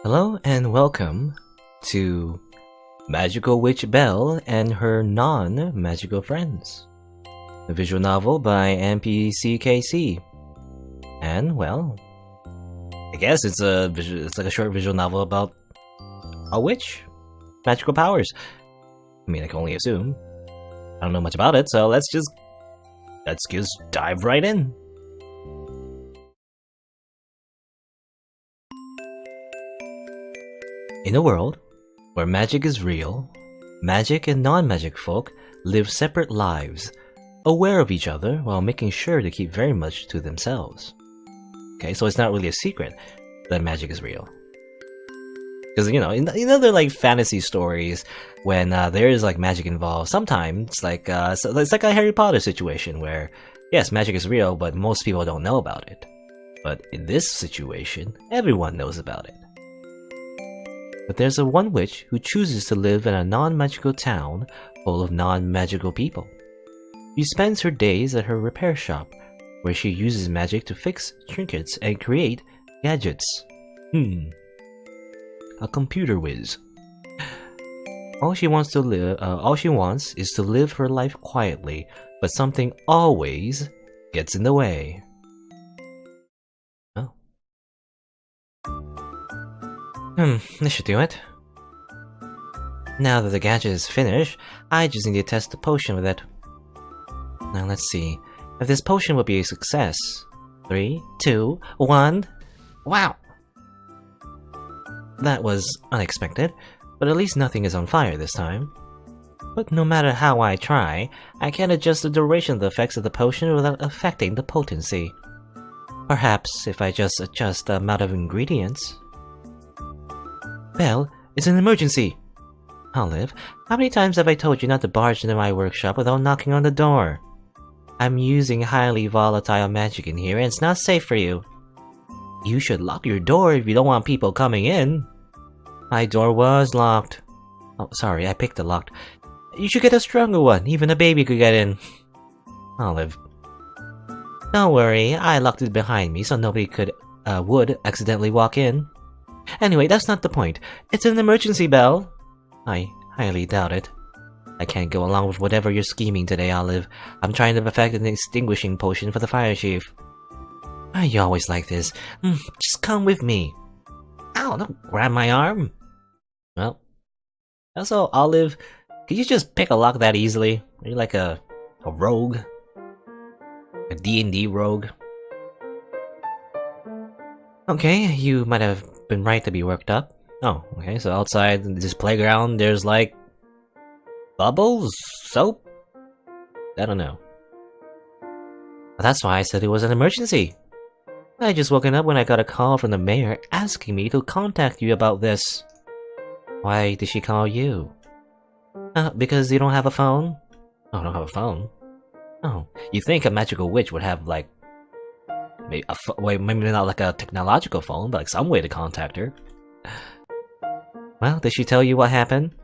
Hello and welcome to Magical Witch Belle and her non-magical friends, a visual novel by npckc. And well, I guess it's like a short visual novel about a witch, magical powers. I mean, I can only assume. I don't know much about it, so let's just dive right in. In a world where magic is real, magic and non-magic folk live separate lives, aware of each other while making sure to keep very much to themselves. Okay, so it's not really a secret that magic is real. Because, you know, in other, like, fantasy stories, when there is, like, magic involved, sometimes, like, so it's like a Harry Potter situation where, yes, magic is real, but most people don't know about it. But in this situation, everyone knows about it. But there's a one witch who chooses to live in a non-magical town full of non-magical people. She spends her days at her repair shop, where she uses magic to fix trinkets and create gadgets. A computer whiz. All she wants is to live her life quietly, but something always gets in the way. This should do it. Now that the gadget is finished, I just need to test the potion with it. Now let's see if this potion will be a success. 3, 2, 1. Wow! That was unexpected, but at least nothing is on fire this time. But no matter how I try, I can't adjust the duration of the effects of the potion without affecting the potency. Perhaps if I just adjust the amount of ingredients. Belle, it's an emergency! Olive, how many times have I told you not to barge into my workshop without knocking on the door? I'm using highly volatile magic in here and it's not safe for you. You should lock your door if you don't want people coming in. My door was locked. Oh, sorry, I picked the lock. You should get a stronger one, even a baby could get in. Olive. Don't worry, I locked it behind me so nobody would accidentally walk in. Anyway, that's not the point. It's an emergency, Belle. I highly doubt it. I can't go along with whatever you're scheming today, Olive. I'm trying to perfect an extinguishing potion for the fire chief. Why are you always like this? Just come with me. Ow, don't grab my arm. Well, also, Olive, could you just pick a lock that easily? Are you like a rogue? A D&D rogue? Okay, you might have been right to be worked up. Oh, okay, so outside this playground there's like bubbles? Soap? I don't know. That's why I said it was an emergency. I just woken up when I got a call from the mayor asking me to contact you about this. Why did she call you? Because you don't have a phone? Oh, I don't have a phone? Oh, you think a magical witch would have like maybe not like a technological phone, but like some way to contact her. Well, did she tell you what happened?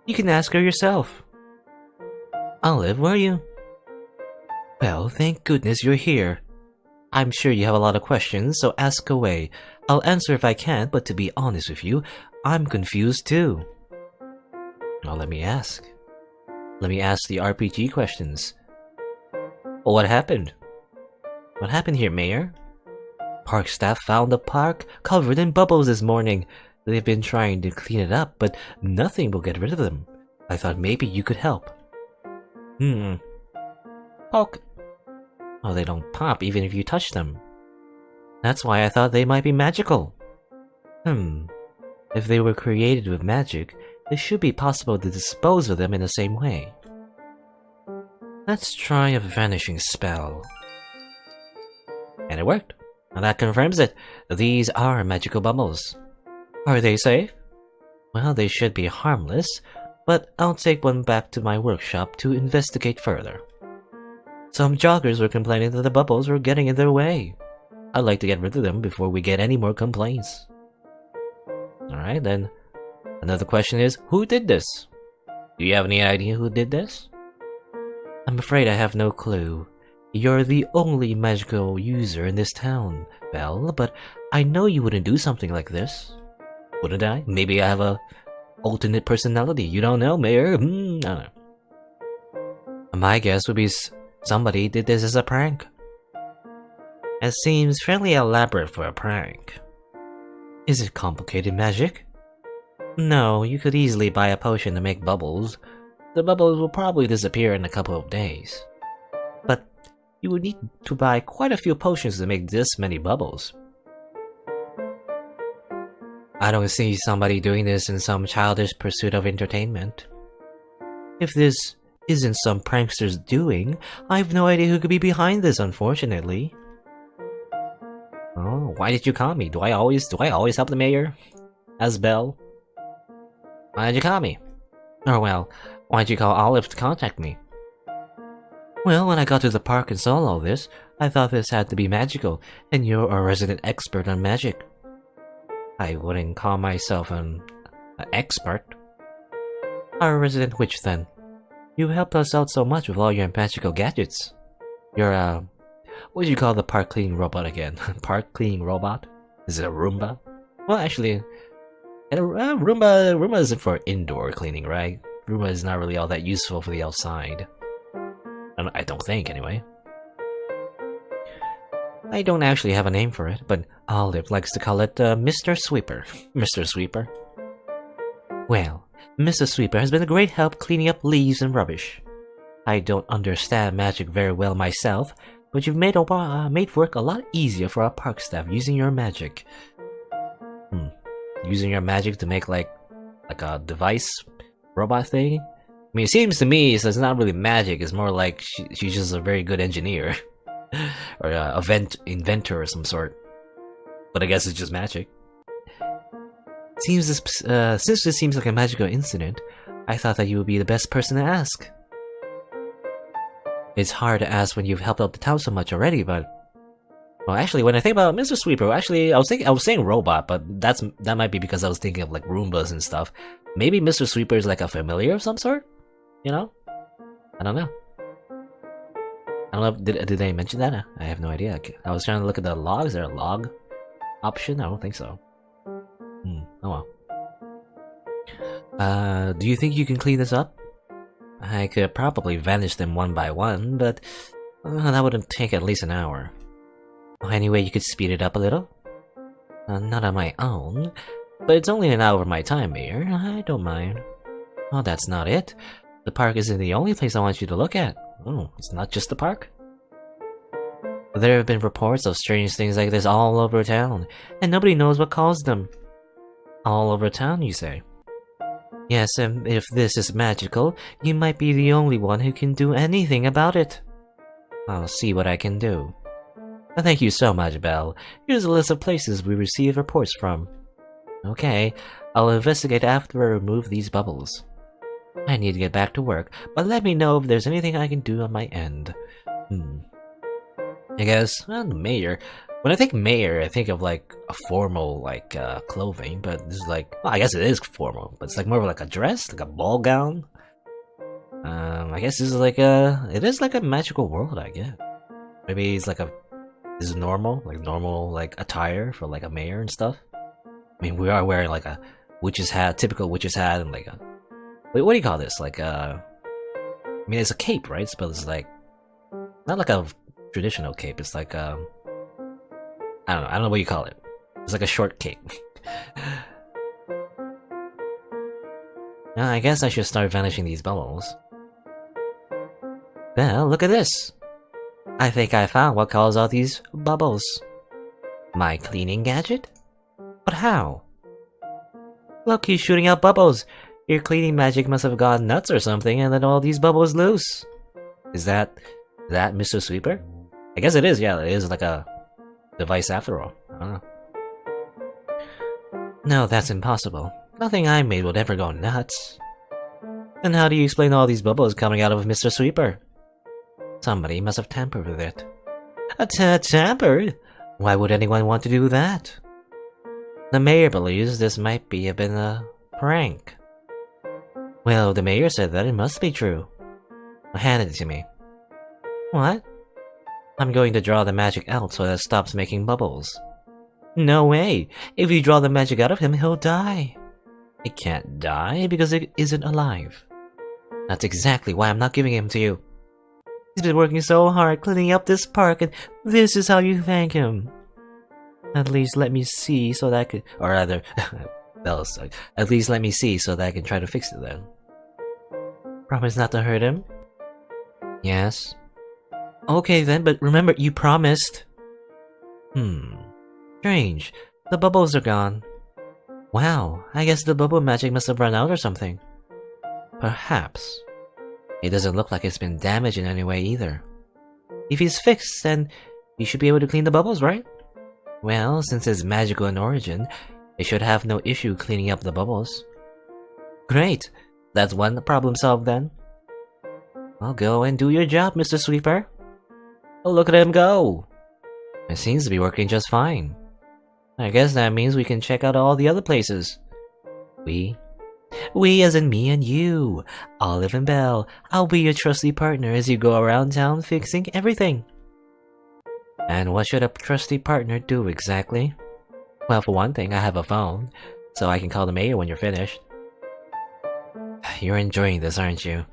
You can ask her yourself. Olive, where are you? Well, thank goodness you're here. I'm sure you have a lot of questions, so ask away. I'll answer if I can, but to be honest with you, I'm confused too. Well, let me ask. Let me ask the RPG questions. Well, what happened? What happened here, Mayor? Park staff found the park covered in bubbles this morning. They've been trying to clean it up, but nothing will get rid of them. I thought maybe you could help. Poke. Oh, they don't pop even if you touch them. That's why I thought they might be magical. If they were created with magic, it should be possible to dispose of them in the same way. Let's try a vanishing spell. And it worked. And that confirms it. These are magical bubbles. Are they safe? Well, they should be harmless, but I'll take one back to my workshop to investigate further. Some joggers were complaining that the bubbles were getting in their way. I'd like to get rid of them before we get any more complaints. Alright, then. Another question is, who did this? Do you have any idea who did this? I'm afraid I have no clue. You're the only magical user in this town, Belle, but I know you wouldn't do something like this. Wouldn't I? Maybe I have a alternate personality. You don't know, Mayor. I don't know. My guess would be somebody did this as a prank. It seems fairly elaborate for a prank. Is it complicated magic? No, you could easily buy a potion to make bubbles. The bubbles will probably disappear in a couple of days. But you would need to buy quite a few potions to make this many bubbles. I don't see somebody doing this in some childish pursuit of entertainment. If this isn't some prankster's doing, I have no idea who could be behind this, unfortunately. Oh, why did you call me? Do I always help the mayor? As Belle? Why did you call me? Or well, why did you call Olive to contact me? Well, when I got to the park and saw all this, I thought this had to be magical, and you're a resident expert on magic. I wouldn't call myself an expert. A resident witch, then. You helped us out so much with all your magical gadgets. You're what do you call the park cleaning robot again? Park cleaning robot? Is it a Roomba? Well, actually, Roomba isn't for indoor cleaning, right? Roomba is not really all that useful for the outside. I don't think, anyway. I don't actually have a name for it, but Olive likes to call it Mr. Sweeper. Mr. Sweeper. Well, Mr. Sweeper has been a great help cleaning up leaves and rubbish. I don't understand magic very well myself, but you've made work a lot easier for our park staff using your magic. Using your magic to make like a device robot thing? I mean, it seems to me it's not really magic, it's more like she's just a very good engineer. Or inventor of some sort. But I guess it's just magic. Since this seems like a magical incident, I thought that you would be the best person to ask. It's hard to ask when you've helped out the town so much already, but... Well, actually, when I think about Mr. Sweeper, actually, I was saying robot, but that might be because I was thinking of like Roombas and stuff. Maybe Mr. Sweeper is like a familiar of some sort? You know? I don't know. I don't know, did they mention that? I have no idea. I was trying to look at the log. Is there a log option? I don't think so. Oh well. Do you think you can clean this up? I could probably vanish them one by one, but that wouldn't take at least an hour. Any way you could speed it up a little? Not on my own, but it's only an hour of my time, Mayor. I don't mind. Oh, that's not it. The park isn't the only place I want you to look at. Oh, it's not just the park? There have been reports of strange things like this all over town, and nobody knows what caused them. All over town, you say? Yes, and if this is magical, you might be the only one who can do anything about it. I'll see what I can do. Thank you so much, Belle. Here's a list of places we receive reports from. Okay, I'll investigate after I remove these bubbles. I need to get back to work, but let me know if there's anything I can do on my end. I guess, well, the mayor. When I think mayor, I think of like a formal, like, clothing, but this is like, well, I guess it is formal, but it's like more of like a dress, like a ball gown. I guess this is like it is like a magical world, I guess. Maybe it's like this is normal, like attire for like a mayor and stuff. I mean, we are wearing like a witch's hat, typical witch's hat, and like a, wait, what do you call this? Like I mean, it's a cape, right? But it's like, not like a traditional cape, it's like I don't know what you call it. It's like a short cape. I guess I should start vanishing these bubbles. Well, look at this. I think I found what caused all these bubbles. My cleaning gadget? But how? Look, he's shooting out bubbles. Your cleaning magic must have gone nuts or something and let all these bubbles loose. Is that Mr. Sweeper? I guess it is, yeah, it is like a device after all. I don't know. No, that's impossible. Nothing I made would ever go nuts. Then how do you explain all these bubbles coming out of Mr. Sweeper? Somebody must have tampered with it. Tampered? Why would anyone want to do that? The mayor believes this might have been a prank. Well, the mayor said that it must be true. Hand it to me. What? I'm going to draw the magic out so that it stops making bubbles. No way! If you draw the magic out of him, he'll die. It can't die because it isn't alive. That's exactly why I'm not giving him to you. He's been working so hard cleaning up this park, and this is how you thank him. At least let me see so that I could... Or rather... that was like, at least let me see so that I can try to fix it then. Promise not to hurt him? Yes. Okay then, but remember, you promised. Strange. The bubbles are gone. Wow, I guess the bubble magic must have run out or something. Perhaps. It doesn't look like it's been damaged in any way either. If he's fixed, then we should be able to clean the bubbles, right? Well, since it's magical in origin, it should have no issue cleaning up the bubbles. Great! That's one problem solved then. Well, go and do your job, Mr. Sweeper. Oh, look at him go! It seems to be working just fine. I guess that means we can check out all the other places. We as in me and you. Olive and Belle, I'll be your trusty partner as you go around town fixing everything. And what should a trusty partner do exactly? Well, for one thing, I have a phone, so I can call the mayor when you're finished. You're enjoying this, aren't you?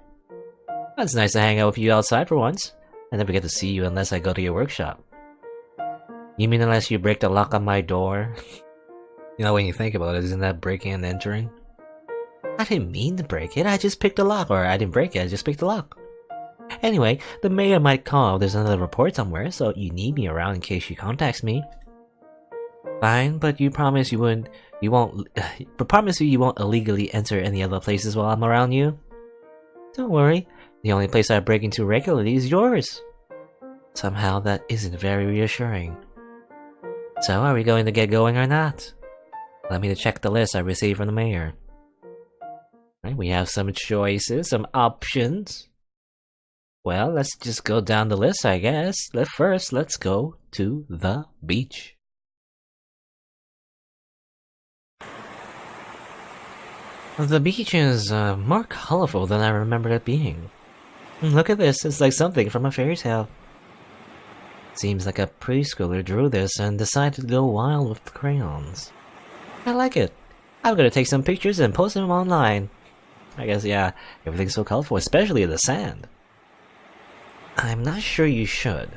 It's nice to hang out with you outside for once. I never get to see you unless I go to your workshop. You mean unless you break the lock on my door? You know, when you think about it, isn't that breaking and entering? I didn't mean to break it, I just picked the lock. Or I didn't break it, I just picked the lock. Anyway, the mayor might call if there's another report somewhere, so you need me around in case she contacts me. Fine, but you promise you won't illegally enter any other places while I'm around you? Don't worry, the only place I break into regularly is yours. Somehow that isn't very reassuring. So, are we going to get going or not? Let me check the list I received from the mayor. Right, we have some choices, some options. Well, let's just go down the list, I guess. First, let's go to the beach. The beach is more colorful than I remembered it being. Look at this, it's like something from a fairy tale. Seems like a preschooler drew this and decided to go wild with the crayons. I like it. I'm gonna take some pictures and post them online. I guess, yeah, everything's so colorful, especially the sand. I'm not sure you should.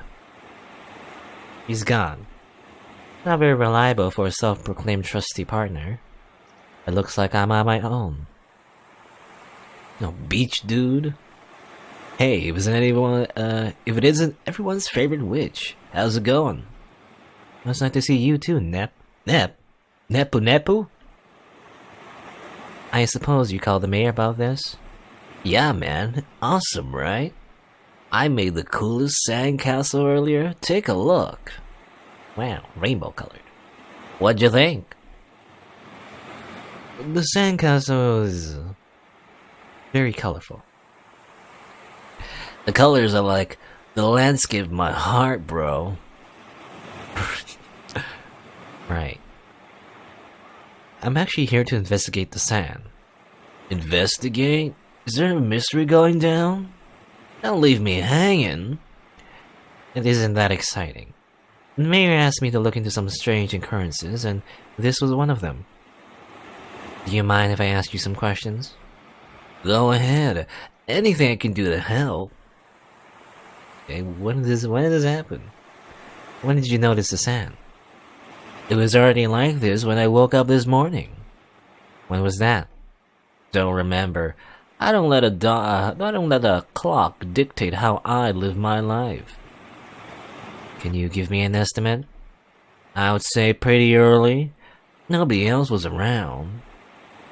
He's gone. Not very reliable for a self-proclaimed trusty partner. It looks like I'm on my own. No beach dude. Hey, if it isn't everyone's favorite witch, how's it going? It's nice to see you too, Nepu Nepu? I suppose you called the mayor about this? Yeah, man. Awesome, right? I made the coolest sandcastle earlier. Take a look. Wow, rainbow colored. What'd you think? The sandcastle is very colorful. The colors are like the landscape of my heart, bro. Right. I'm actually here to investigate the sand. Investigate? Is there a mystery going down? Don't leave me hanging. It isn't that exciting. The mayor asked me to look into some strange occurrences, and this was one of them. Do you mind if I ask you some questions? Go ahead. Anything I can do to help. Okay, when did this happen? When did you notice the sand? It was already like this when I woke up this morning. When was that? Don't remember. I don't let a clock dictate how I live my life. Can you give me an estimate? I would say pretty early. Nobody else was around.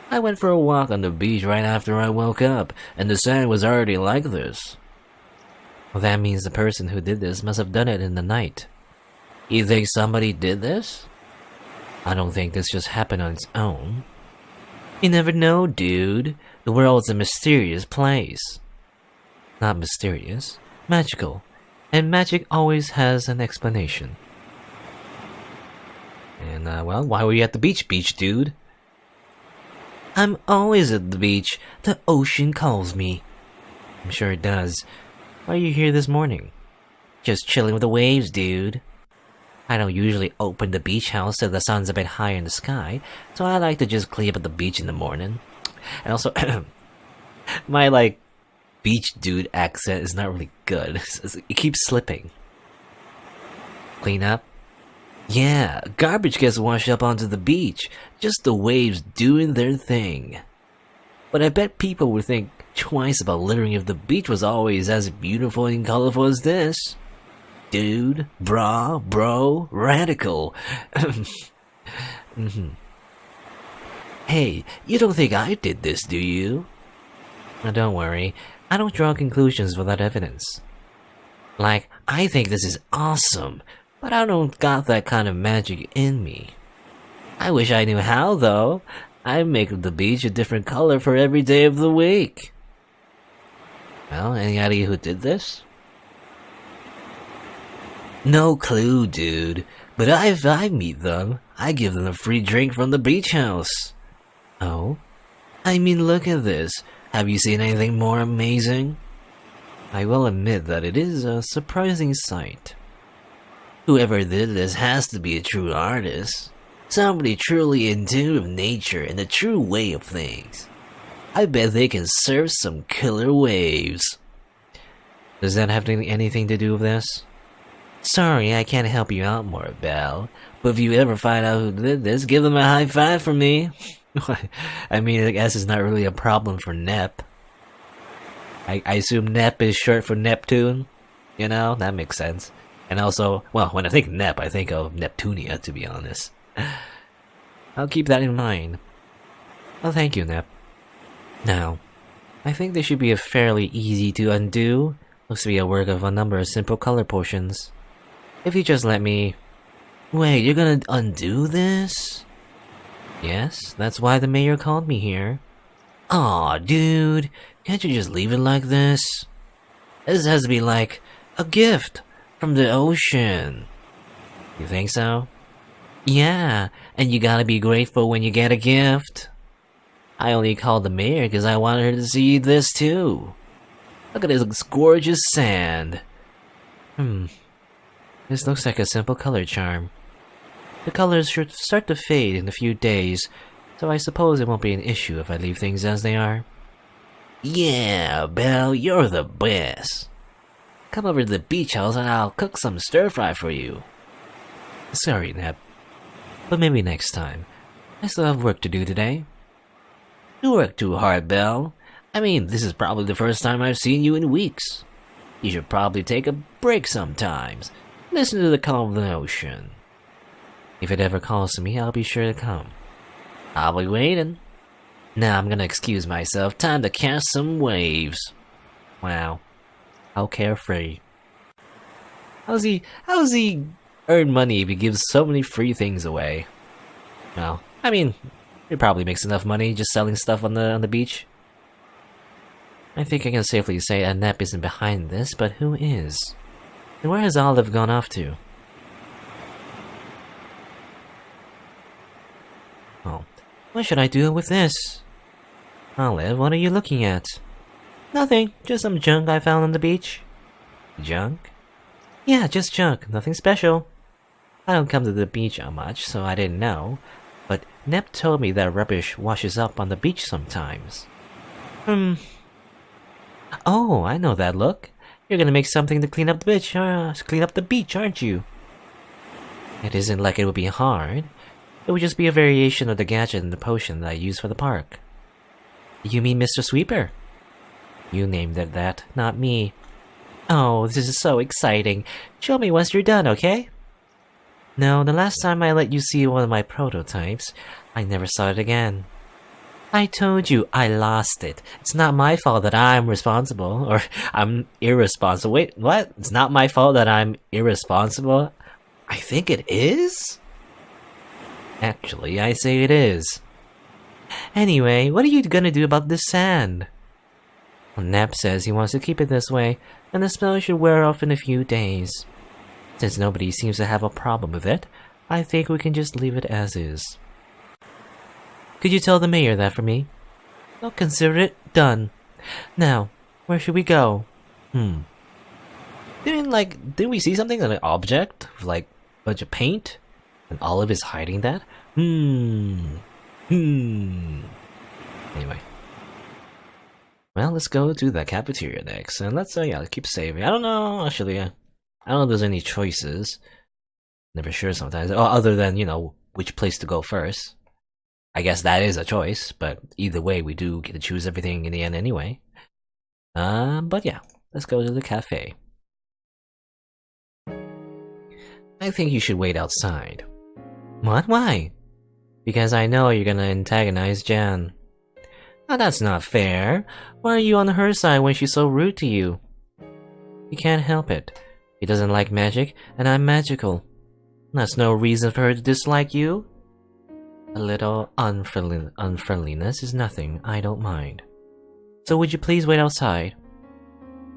I went for a walk on the beach right after I woke up, and the sand was already like this. Well, that means the person who did this must have done it in the night. You think somebody did this? I don't think this just happened on its own. You never know, dude. The world's a mysterious place. Not mysterious, magical. And magic always has an explanation. And, well, why were you at the beach, dude? I'm always at the beach. The ocean calls me. I'm sure it does. Why are you here this morning? Just chilling with the waves, dude. I don't usually open the beach house till the sun's a bit higher in the sky, so I like to just clean up at the beach in the morning. And also, my, like, beach dude accent is not really good. It keeps slipping. Clean up? Yeah, garbage gets washed up onto the beach. Just the waves doing their thing. But I bet people would think twice about littering if the beach was always as beautiful and colorful as this. Dude, bra, bro, radical. Hey, you don't think I did this, do you? Now don't worry, I don't draw conclusions without evidence. Like, I think this is awesome, but I don't got that kind of magic in me. I wish I knew how, though. I'd make the beach a different color for every day of the week. Well, any idea who did this? No clue, dude. But if I meet them, I give them a free drink from the beach house. Oh? I mean, look at this. Have you seen anything more amazing? I will admit that it is a surprising sight. Whoever did this has to be a true artist. Somebody truly in tune with nature and the true way of things. I bet they can surf some killer waves. Does that have anything to do with this? Sorry, I can't help you out more, Belle. But if you ever find out who did this, give them a high five for me. I mean, I guess it's not really a problem for Nep. I assume Nep is short for Neptune. You know, that makes sense. And also, well, when I think Nep, I think of Neptunia, to be honest. I'll keep that in mind. Well, thank you, Nep. Now, I think this should be a fairly easy to undo. Looks to be a work of a number of simple color potions. If you just let me... Wait, you're gonna undo this? Yes, that's why the mayor called me here. Aw, dude, can't you just leave it like this? This has to be like a gift from the ocean. You think so? Yeah, and you gotta be grateful when you get a gift. I only called the mayor because I wanted her to see this too. Look at this gorgeous sand. This looks like a simple color charm. The colors should start to fade in a few days, so I suppose it won't be an issue if I leave things as they are. Yeah, Belle, you're the best. Come over to the beach house and I'll cook some stir-fry for you. Sorry, Nep, but maybe next time. I still have work to do today. You work too hard, Belle. I mean, this is probably the first time I've seen you in weeks. You should probably take a break sometimes. Listen to the call of the ocean. If it ever calls to me, I'll be sure to come. I'll be waiting. Now I'm gonna excuse myself. Time to catch some waves. Wow. How carefree. How's he earn money if he gives so many free things away? Well, I mean, he probably makes enough money just selling stuff on the beach. I think I can safely say that Nep isn't behind this, but who is? And where has Olive gone off to? Oh, what should I do with this? Olive, what are you looking at? Nothing, just some junk I found on the beach. Junk? Yeah, just junk, nothing special. I don't come to the beach much, so I didn't know. But Nep told me that rubbish washes up on the beach sometimes. Oh, I know that look. You're gonna make something to clean up the beach, aren't you? It isn't like it would be hard. It would just be a variation of the gadget and the potion that I use for the park. You mean Mr. Sweeper? You named it that, not me. Oh, this is so exciting. Show me once you're done, okay? No, the last time I let you see one of my prototypes, I never saw it again. I told you I lost it. It's not my fault that I'm responsible, or I'm irresponsible. Wait, what? It's not my fault that I'm irresponsible? I think it is? Actually, I say it is. Anyway, what are you gonna do about this sand? Well, Nep says he wants to keep it this way, and the smell should wear off in a few days. Since nobody seems to have a problem with it, I think we can just leave it as is. Could you tell the mayor that for me? I'll consider it done. Now, where should we go? Didn't we see something, an object? Like, bunch of paint? And Olive is hiding that? Anyway. Well, let's go to the cafeteria next. And let's keep saving. I don't know, actually. I don't know if there's any choices. Never sure sometimes. Oh, other than, which place to go first. I guess that is a choice, but either way, we do get to choose everything in the end anyway. But yeah, let's go to the cafe. I think you should wait outside. What? Why? Because I know you're gonna antagonize Jan. Now that's not fair. Why are you on her side when she's so rude to you? You can't help it. He doesn't like magic, and I'm magical. That's no reason for her to dislike you. A little unfriendliness is nothing. I don't mind. So would you please wait outside?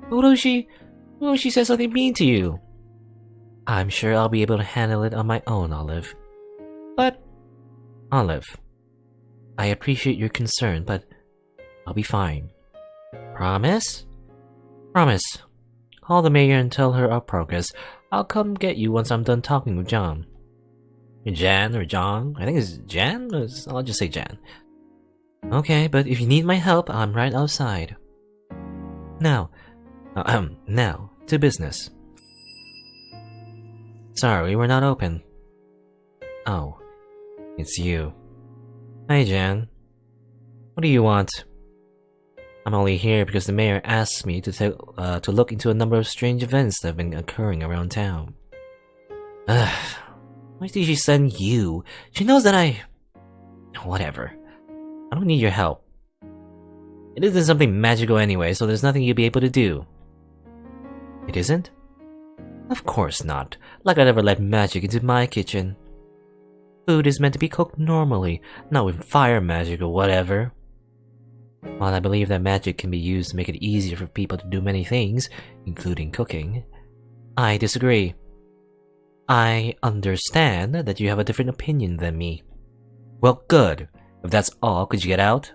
What if she says something mean to you? I'm sure I'll be able to handle it on my own, Olive. But, Olive, I appreciate your concern, but I'll be fine. Promise? Promise. Call the mayor and tell her our progress. I'll come get you once I'm done talking with John. Jan or John? I think it's Jan? I'll just say Jan. Okay, but if you need my help, I'm right outside. Now, to business. Sorry, we're not open. Oh, it's you. Hi, Jan. What do you want? I'm only here because the mayor asked me to look into a number of strange events that have been occurring around town. Why did she send you? She knows that Whatever. I don't need your help. It isn't something magical anyway, so there's nothing you'll be able to do. It isn't? Of course not. Like I'd ever let magic into my kitchen. Food is meant to be cooked normally, not with fire magic or whatever. While I believe that magic can be used to make it easier for people to do many things, including cooking, I disagree. I understand that you have a different opinion than me. Well, good. If that's all, could you get out?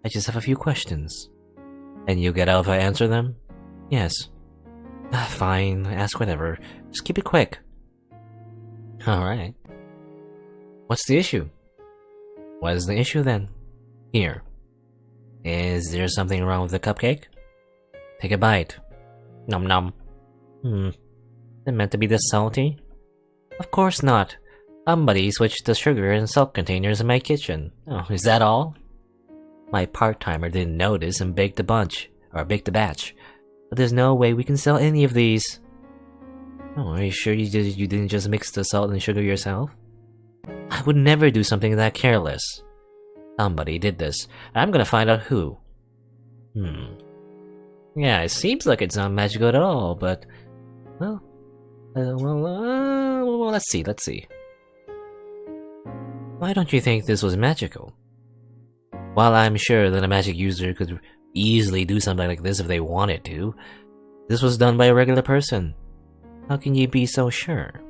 I just have a few questions. And you'll get out if I answer them? Yes. Fine, ask whatever. Just keep it quick. Alright. What's the issue? What is the issue then? Here. Is there something wrong with the cupcake? Take a bite. Nom nom. Is it meant to be this salty? Of course not. Somebody switched the sugar and salt containers in my kitchen. Oh, is that all? My part-timer didn't notice and baked a batch. But there's no way we can sell any of these. Oh, are you sure you didn't just mix the salt and sugar yourself? I would never do something that careless. Somebody did this, and I'm gonna find out who. Yeah, it seems like it's not magical at all, but... Well, let's see. Why don't you think this was magical? While I'm sure that a magic user could easily do something like this if they wanted to, this was done by a regular person. How can you be so sure?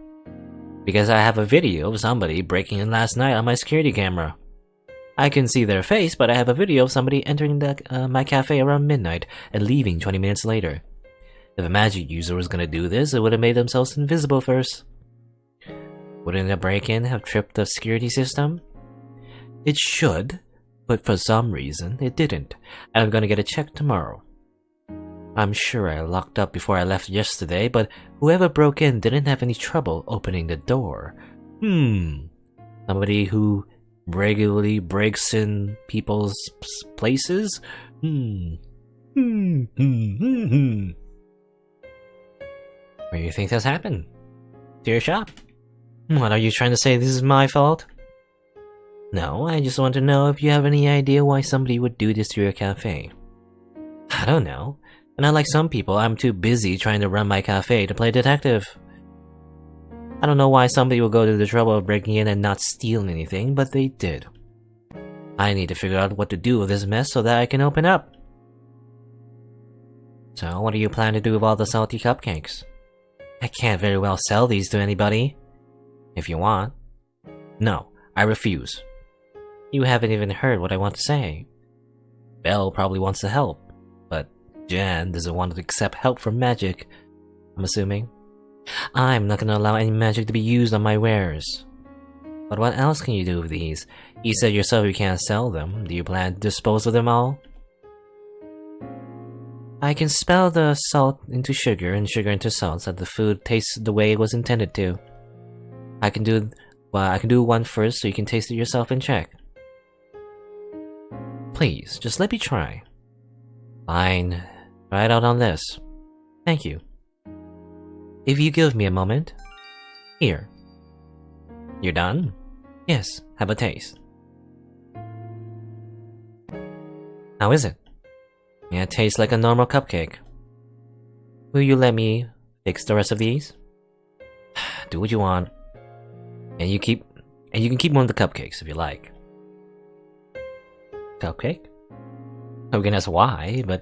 Because I have a video of somebody breaking in last night on my security camera. I can see their face, but I have a video of somebody entering my cafe around midnight and leaving 20 minutes later. If a magic user was gonna do this, it would have made themselves invisible first. Wouldn't a break-in have tripped the security system? It should, but for some reason, it didn't, and I'm gonna get it checked tomorrow. I'm sure I locked up before I left yesterday, but whoever broke in didn't have any trouble opening the door. Somebody who regularly breaks in people's places? Where do you think that's happened? To your shop? What, are you trying to say this is my fault? No, I just want to know if you have any idea why somebody would do this to your cafe. I don't know. And unlike some people, I'm too busy trying to run my cafe to play detective. I don't know why somebody would go to the trouble of breaking in and not stealing anything, but they did. I need to figure out what to do with this mess so that I can open up. So, what do you plan to do with all the salty cupcakes? I can't very well sell these to anybody. If you want. No, I refuse. You haven't even heard what I want to say. Belle probably wants to help, but Jan doesn't want to accept help from magic, I'm assuming. I'm not gonna allow any magic to be used on my wares. But what else can you do with these? You said yourself you can't sell them. Do you plan to dispose of them all? I can spell the salt into sugar and sugar into salt so that the food tastes the way it was intended to. I can do one first so you can taste it yourself and check. Please, just let me try. Fine. Try it out on this. Thank you. If you give me a moment. Here. You're done? Yes, have a taste. How is it? Yeah, it tastes like a normal cupcake. Will you let me fix the rest of these? Do what you want. And you can keep one of the cupcakes if you like. Cupcake? We can ask why, but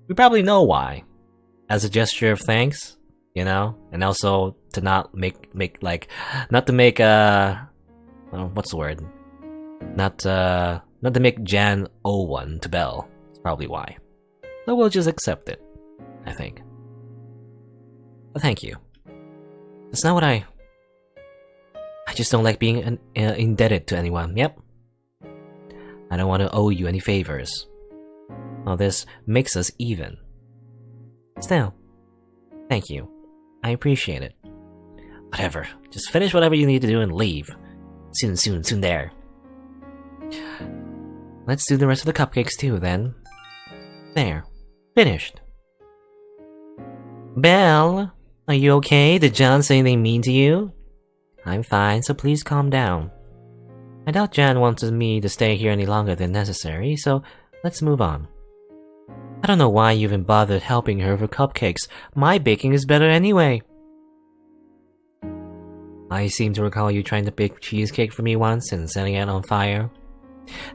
we probably know why. As a gesture of thanks, you know? And also to not not to make what's the word? Not to make Jan owe one to Belle. That's probably why. So we'll just accept it, I think. But thank you. That's not what I just don't like being indebted to anyone, yep. I don't want to owe you any favors. Well, this makes us even. Still, thank you. I appreciate it. Whatever, just finish whatever you need to do and leave. Soon there. Let's do the rest of the cupcakes too, then. There. Finished. Belle, are you okay? Did John say anything mean to you? I'm fine, so please calm down. I doubt Jan wanted me to stay here any longer than necessary, so let's move on. I don't know why you even bothered helping her with cupcakes. My baking is better anyway. I seem to recall you trying to bake cheesecake for me once and setting it on fire.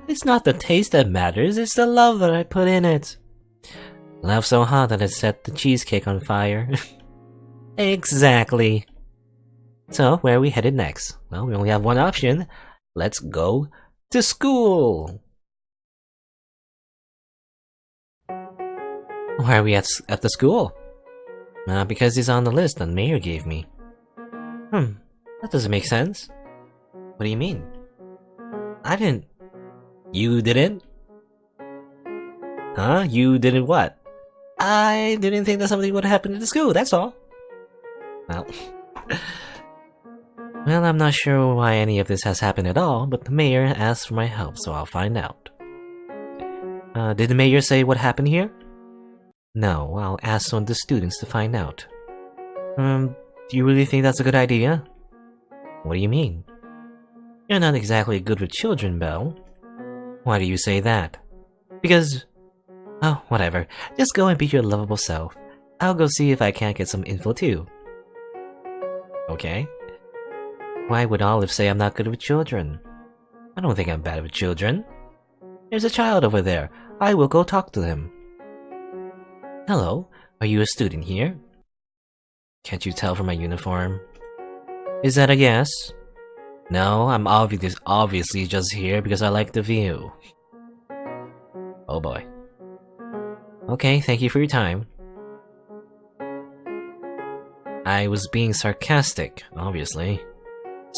It's not the taste that matters, it's the love that I put in it. Love so hot that it set the cheesecake on fire. Exactly. So, where are we headed next? Well, we only have one option. Let's go to school! Why are we at the school? Because it's on the list that Mayor gave me. That doesn't make sense. What do you mean? I didn't... You didn't? Huh? You didn't what? I didn't think that something would happen at the school, that's all. Well... Well, I'm not sure why any of this has happened at all, but the mayor asked for my help, so I'll find out. Did the mayor say what happened here? No, I'll ask some of the students to find out. Do you really think that's a good idea? What do you mean? You're not exactly good with children, Belle. Why do you say that? Because... Oh, whatever. Just go and be your lovable self. I'll go see if I can't get some info too. Okay. Why would Olive say I'm not good with children? I don't think I'm bad with children. There's a child over there. I will go talk to him. Hello, are you a student here? Can't you tell from my uniform? Is that a yes? No, I'm obviously just here because I like the view. Oh boy. Okay, thank you for your time. I was being sarcastic, obviously.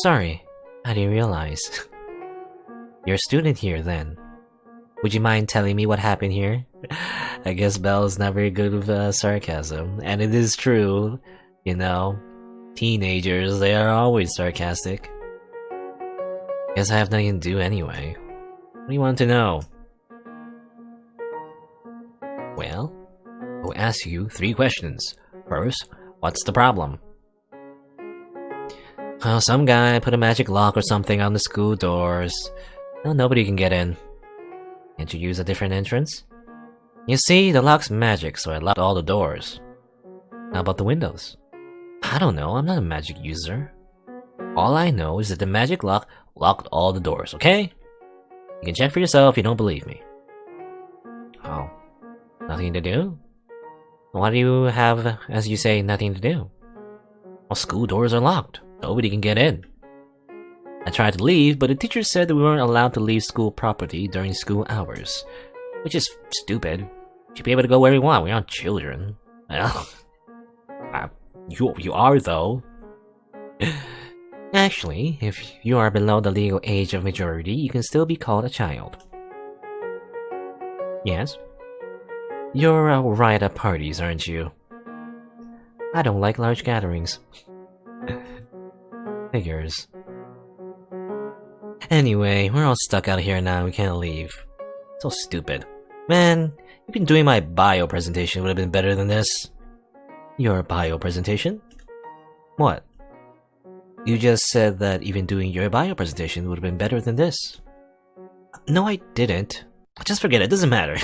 Sorry, I didn't realize. You're a student here, then. Would you mind telling me what happened here? I guess Belle's not very good with sarcasm. And it is true, you know. Teenagers, they are always sarcastic. Guess I have nothing to do anyway. What do you want to know? Well, I'll ask you 3 questions. First, what's the problem? Well, some guy put a magic lock or something on the school doors. Well, nobody can get in. Can't you use a different entrance? You see, the lock's magic, so I locked all the doors. How about the windows? I don't know, I'm not a magic user. All I know is that the magic lock locked all the doors, okay? You can check for yourself if you don't believe me. Oh, nothing to do? Why do you have, as you say, nothing to do? Well, school doors are locked. Nobody can get in. I tried to leave, but the teacher said that we weren't allowed to leave school property during school hours. Which is stupid. We should be able to go where we want. We aren't children. Well, You are, though. Actually, if you are below the legal age of majority, you can still be called a child. Yes? You're right at parties, aren't you? I don't like large gatherings. Figures. Anyway, we're all stuck out here now, we can't leave. So stupid. Man, even doing my bio presentation would have been better than this. Your bio presentation? What? You just said that even doing your bio presentation would have been better than this. No, I didn't. Just forget it, doesn't matter.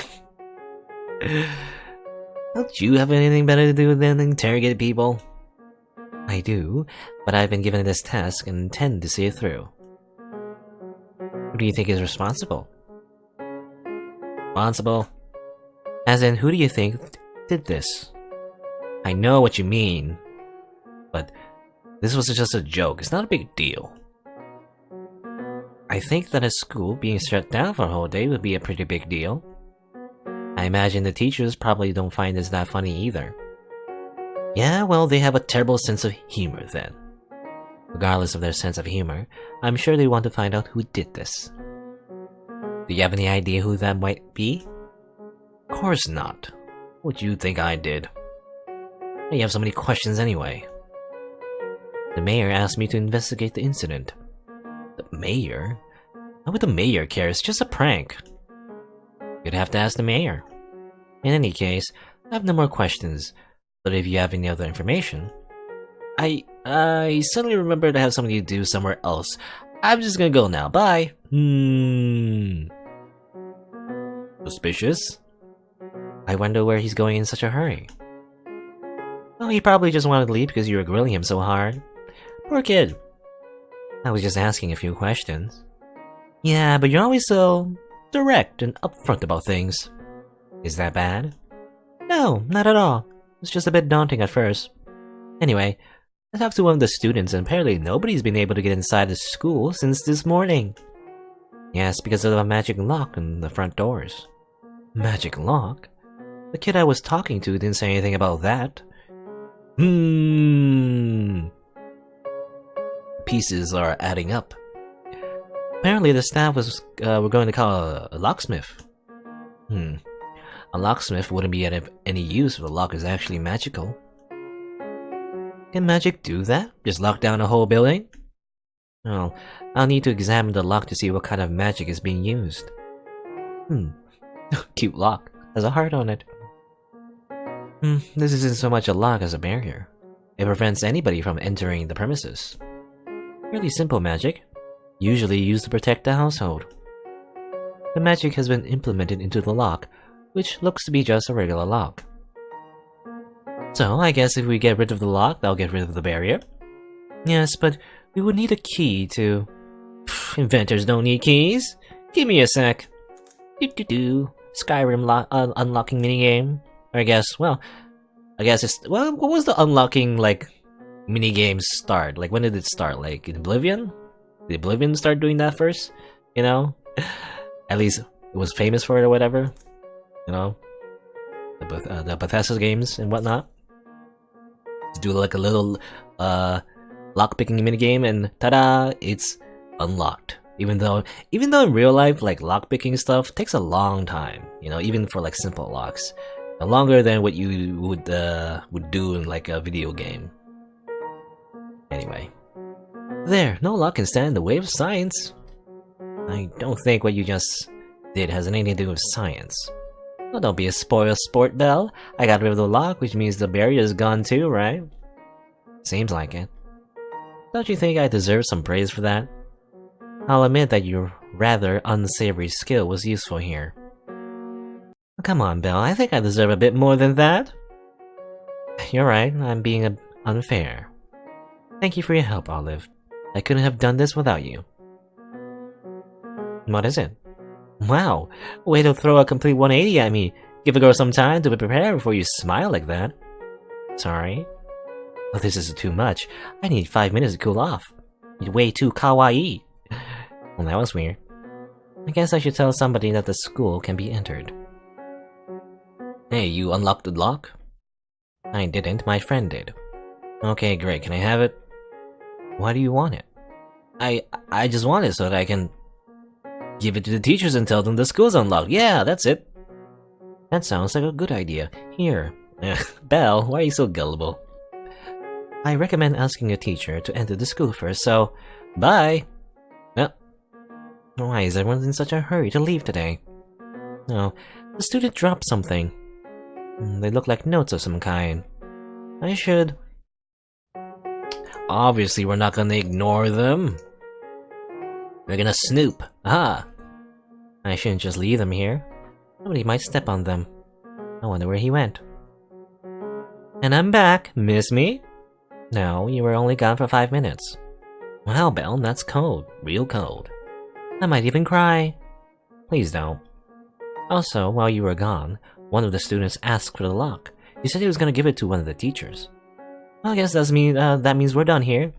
Don't you have anything better to do than interrogate people? I do, but I've been given this task and intend to see it through. Who do you think is responsible? Responsible? As in, who do you think did this? I know what you mean, but this was just a joke, it's not a big deal. I think that a school being shut down for a whole day would be a pretty big deal. I imagine the teachers probably don't find this that funny either. Yeah, well, they have a terrible sense of humor then. Regardless of their sense of humor, I'm sure they want to find out who did this. Do you have any idea who that might be? Of course not. What do you think I did? You have so many questions anyway. The mayor asked me to investigate the incident. The mayor? Why would the mayor care? It's just a prank. You'd have to ask the mayor. In any case, I have no more questions, but if you have any other information... I suddenly remembered I have something to do somewhere else. I'm just gonna go now, bye! Suspicious? I wonder where he's going in such a hurry. Oh, he probably just wanted to leave because you were grilling him so hard. Poor kid. I was just asking a few questions. Yeah, but you're always so direct and upfront about things. Is that bad? No, not at all. It's just a bit daunting at first. Anyway, I talked to one of the students and apparently nobody's been able to get inside the school since this morning. Yes, because of a magic lock on the front doors. Magic lock? The kid I was talking to didn't say anything about that. Pieces are adding up. Apparently the staff were going to call a locksmith. A locksmith wouldn't be of any use if the lock is actually magical. Can magic do that? Just lock down a whole building? Oh, I'll need to examine the lock to see what kind of magic is being used. Cute lock. Has a heart on it. This isn't so much a lock as a barrier. It prevents anybody from entering the premises. Really simple magic, usually used to protect the household. The magic has been implemented into the lock, which looks to be just a regular lock. So, I guess if we get rid of the lock, that'll get rid of the barrier. Yes, but we would need a key to... Inventors don't need keys. Give me a sec. Skyrim unlocking minigame. Or I guess it's... Well, what was the unlocking, like, minigame start? Like, when did it start? Like, in Oblivion? Did Oblivion start doing that first? You know? At least it was famous for it or whatever. You know? The Bethesda games and whatnot. Do like a little lockpicking minigame and ta-da! It's unlocked. Even though in real life, like lockpicking stuff takes a long time. You know, even for like simple locks, longer than what you would do in like a video game. Anyway, there, no lock can stand in the way of science. I don't think what you just did has anything to do with science. Well, don't be a spoiled sport, Belle. I got rid of the lock, which means the barrier is gone too, right? Seems like it. Don't you think I deserve some praise for that? I'll admit that your rather unsavory skill was useful here. Come on, Belle, I think I deserve a bit more than that. You're right, I'm being unfair. Thank you for your help, Olive. I couldn't have done this without you. What is it? Wow, way to throw a complete 180 at me. Give a girl some time to be prepared before you smile like that. Sorry. Oh, this is too much. I need 5 minutes to cool off. You're way too kawaii. Well, that was weird. I guess I should tell somebody that the school can be entered. Hey, you unlocked the lock? I didn't, my friend did. Okay, great. Can I have it? Why do you want it? I just want it so that I can give it to the teachers and tell them the school's unlocked. Yeah, that's it. That sounds like a good idea. Here. Belle, why are you so gullible? I recommend asking a teacher to enter the school first, so... Bye! Why is everyone in such a hurry to leave today? No, the student dropped something. They look like notes of some kind. I should... Obviously, we're not gonna ignore them. We're gonna snoop. Ah! I shouldn't just leave them here. Somebody might step on them. I wonder where he went. And I'm back. Miss me? No, you were only gone for 5 minutes. Wow, Belle, that's cold. Real cold. I might even cry. Please don't. Also, while you were gone, one of the students asked for the lock. He said he was gonna give it to one of the teachers. Well, I guess that means we're done here.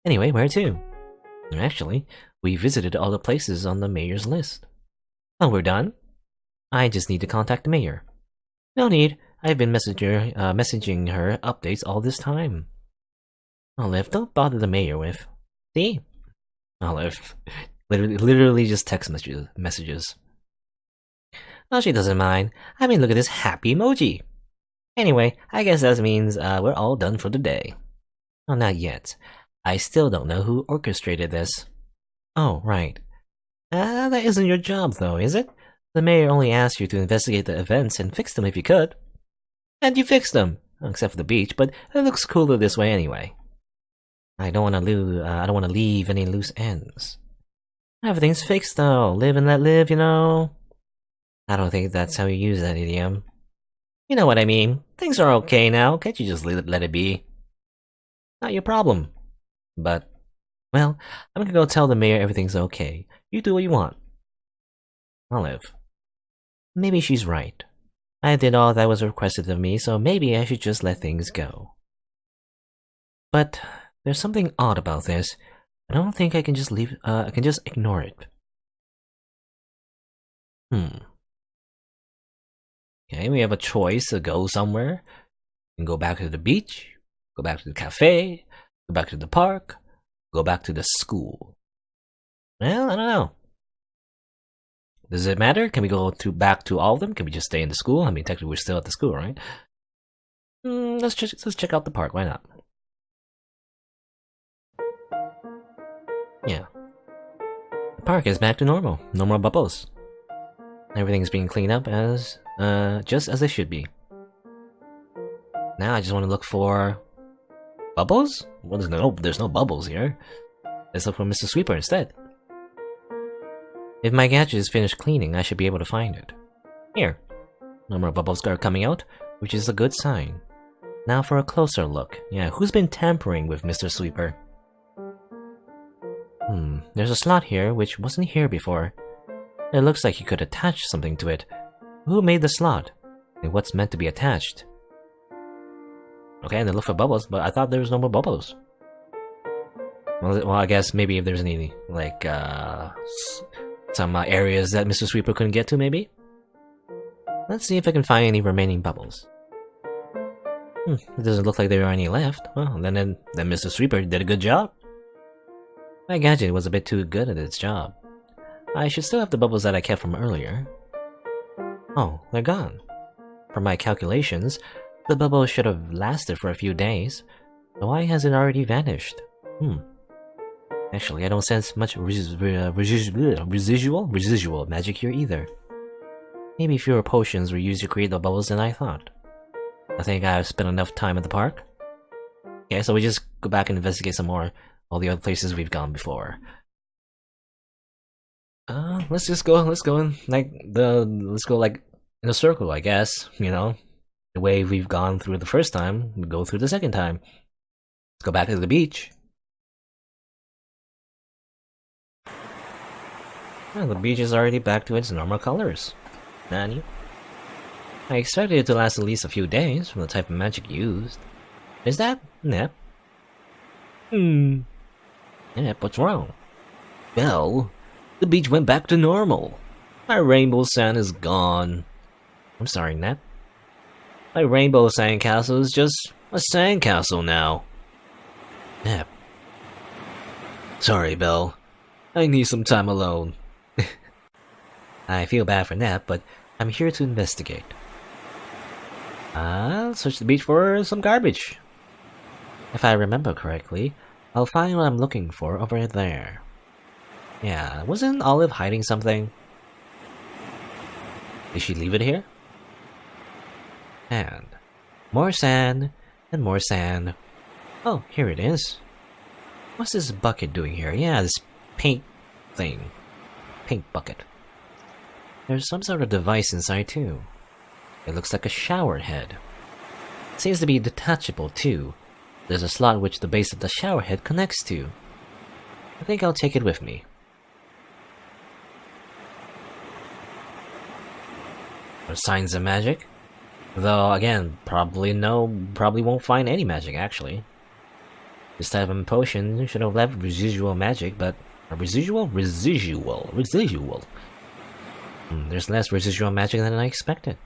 Anyway, where to? Actually, we visited all the places on the mayor's list. Oh, we're done? I just need to contact the mayor. No need. I've been messaging her updates all this time. Olive, don't bother the mayor with. See? Olive. Literally just text messages. Well, she doesn't mind. I mean, look at this happy emoji. Anyway, I guess that means we're all done for the day. Oh, not yet. I still don't know who orchestrated this. Oh, right. That isn't your job, though, is it? The mayor only asked you to investigate the events and fix them if you could. And you fixed them, except for the beach, but it looks cooler this way anyway. I don't want to leave any loose ends. Everything's fixed, though. Live and let live, you know. I don't think that's how you use that idiom. You know what I mean. Things are okay now. Can't you just let it be? Not your problem. But, well, I'm gonna go tell the mayor everything's okay. You do what you want. Olive. Maybe she's right. I did all that was requested of me, so maybe I should just let things go. But there's something odd about this. I don't think I can just leave. I can just ignore it. Okay, we have a choice to go somewhere. We can go back to the beach, go back to the cafe, go back to the park, go back to the school. Well, I don't know. Does it matter? Can we go back to all of them? Can we just stay in the school? I mean, technically we're still at the school, right? Let's check out the park. Why not? Yeah. The park is back to normal. No more bubbles. Everything's being cleaned up as just as they should be. Now I just want to look for bubbles? Well, there's no bubbles here. Let's look for Mr. Sweeper instead. If my gadget is finished cleaning, I should be able to find it. Here. No more bubbles are coming out, which is a good sign. Now for a closer look. Yeah, who's been tampering with Mr. Sweeper? There's a slot here which wasn't here before. It looks like you could attach something to it. Who made the slot? And what's meant to be attached? Okay, and then look for bubbles, but I thought there was no more bubbles. Well, I guess maybe if there's any, like, some areas that Mr. Sweeper couldn't get to, maybe? Let's see if I can find any remaining bubbles. It doesn't look like there are any left. Well, then Mr. Sweeper did a good job. My gadget was a bit too good at its job. I should still have the bubbles that I kept from earlier. Oh, they're gone. From my calculations, the bubbles should have lasted for a few days. So why has it already vanished? Actually, I don't sense much residual magic here either. Maybe fewer potions were used to create the bubbles than I thought. I think I've spent enough time at the park. Okay, so we just go back and investigate some more all the other places we've gone before. Let's go in in a circle, I guess, you know. The way we've gone through the first time, we go through the second time. Let's go back to the beach. Well, the beach is already back to its normal colors. Nani? I expected it to last at least a few days from the type of magic used. Is that Nep? Nep, what's wrong? Well, the beach went back to normal. My rainbow sand is gone. I'm sorry, Nep. My rainbow sandcastle is just a sandcastle now. Nep. Sorry, Belle. I need some time alone. I feel bad for Nep, but I'm here to investigate. Search the beach for some garbage. If I remember correctly, I'll find what I'm looking for over there. Yeah, wasn't Olive hiding something? Did she leave it here? And more sand, and more sand. Oh, here it is. What's this bucket doing here? Yeah, this paint thing. Paint bucket. There's some sort of device inside too. It looks like a shower head. It seems to be detachable too. There's a slot which the base of the shower head connects to. I think I'll take it with me. Are signs of magic? Though again, probably won't find any magic actually. This type of potion should have left residual magic, but residual. There's less residual magic than I expected.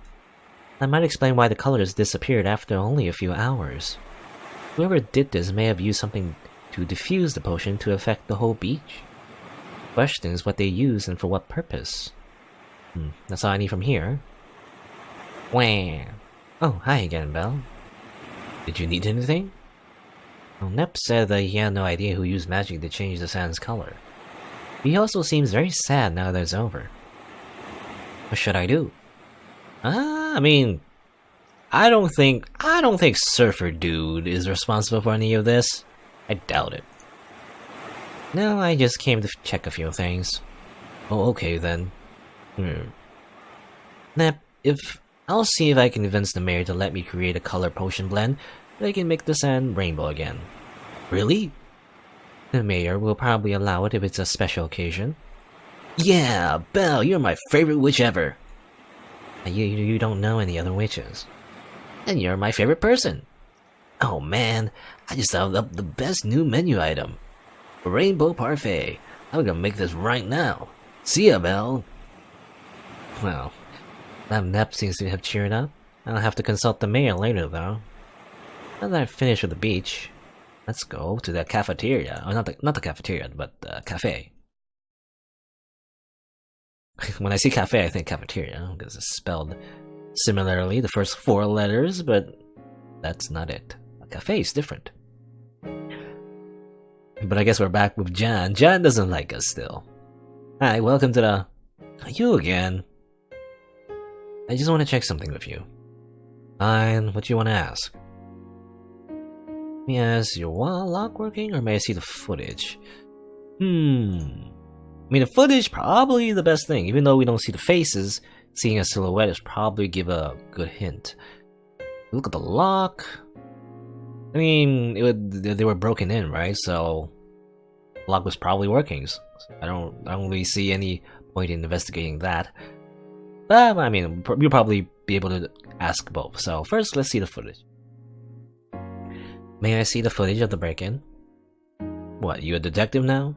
That might explain why the colors disappeared after only a few hours. Whoever did this may have used something to diffuse the potion to affect the whole beach. Question is what they used and for what purpose. That's all I need from here. Wah! Oh, hi again, Belle. Did you need anything? Well, Nep said that he had no idea who used magic to change the sand's color. He also seems very sad now that it's over. What should I do? I mean, I don't think Surfer Dude is responsible for any of this. I doubt it. No, I just came to check a few things. Oh, okay then. Nep, I'll see if I can convince the mayor to let me create a color potion blend that can make the sand rainbow again. Really? The mayor will probably allow it if it's a special occasion. Yeah, Belle, you're my favorite witch ever. You don't know any other witches. And you're my favorite person. Oh man, I just thought up the best new menu item. A rainbow parfait. I'm gonna make this right now. See ya, Belle. Well, that Nep seems to have cheered up. I'll have to consult the mayor later though. Now that I've finished with the beach, let's go to the cafeteria. Oh, not the cafeteria, but the cafe. When I see cafe, I think cafeteria, because it's spelled similarly, the first 4 letters, but that's not it. A cafe is different. But I guess we're back with Jan. Jan doesn't like us still. Hi, welcome to the... You again. I just want to check something with you. Fine, what do you want to ask? Yes, your lock working, or may I see the footage? I mean, the footage probably the best thing, even though we don't see the faces. Seeing a silhouette is probably give a good hint. Look at the lock. I mean, they were broken in, right? So, the lock was probably working. So I don't really see any point in investigating that. But I mean, you'll probably be able to ask both. So first, let's see the footage. May I see the footage of the break-in? What, you a detective now?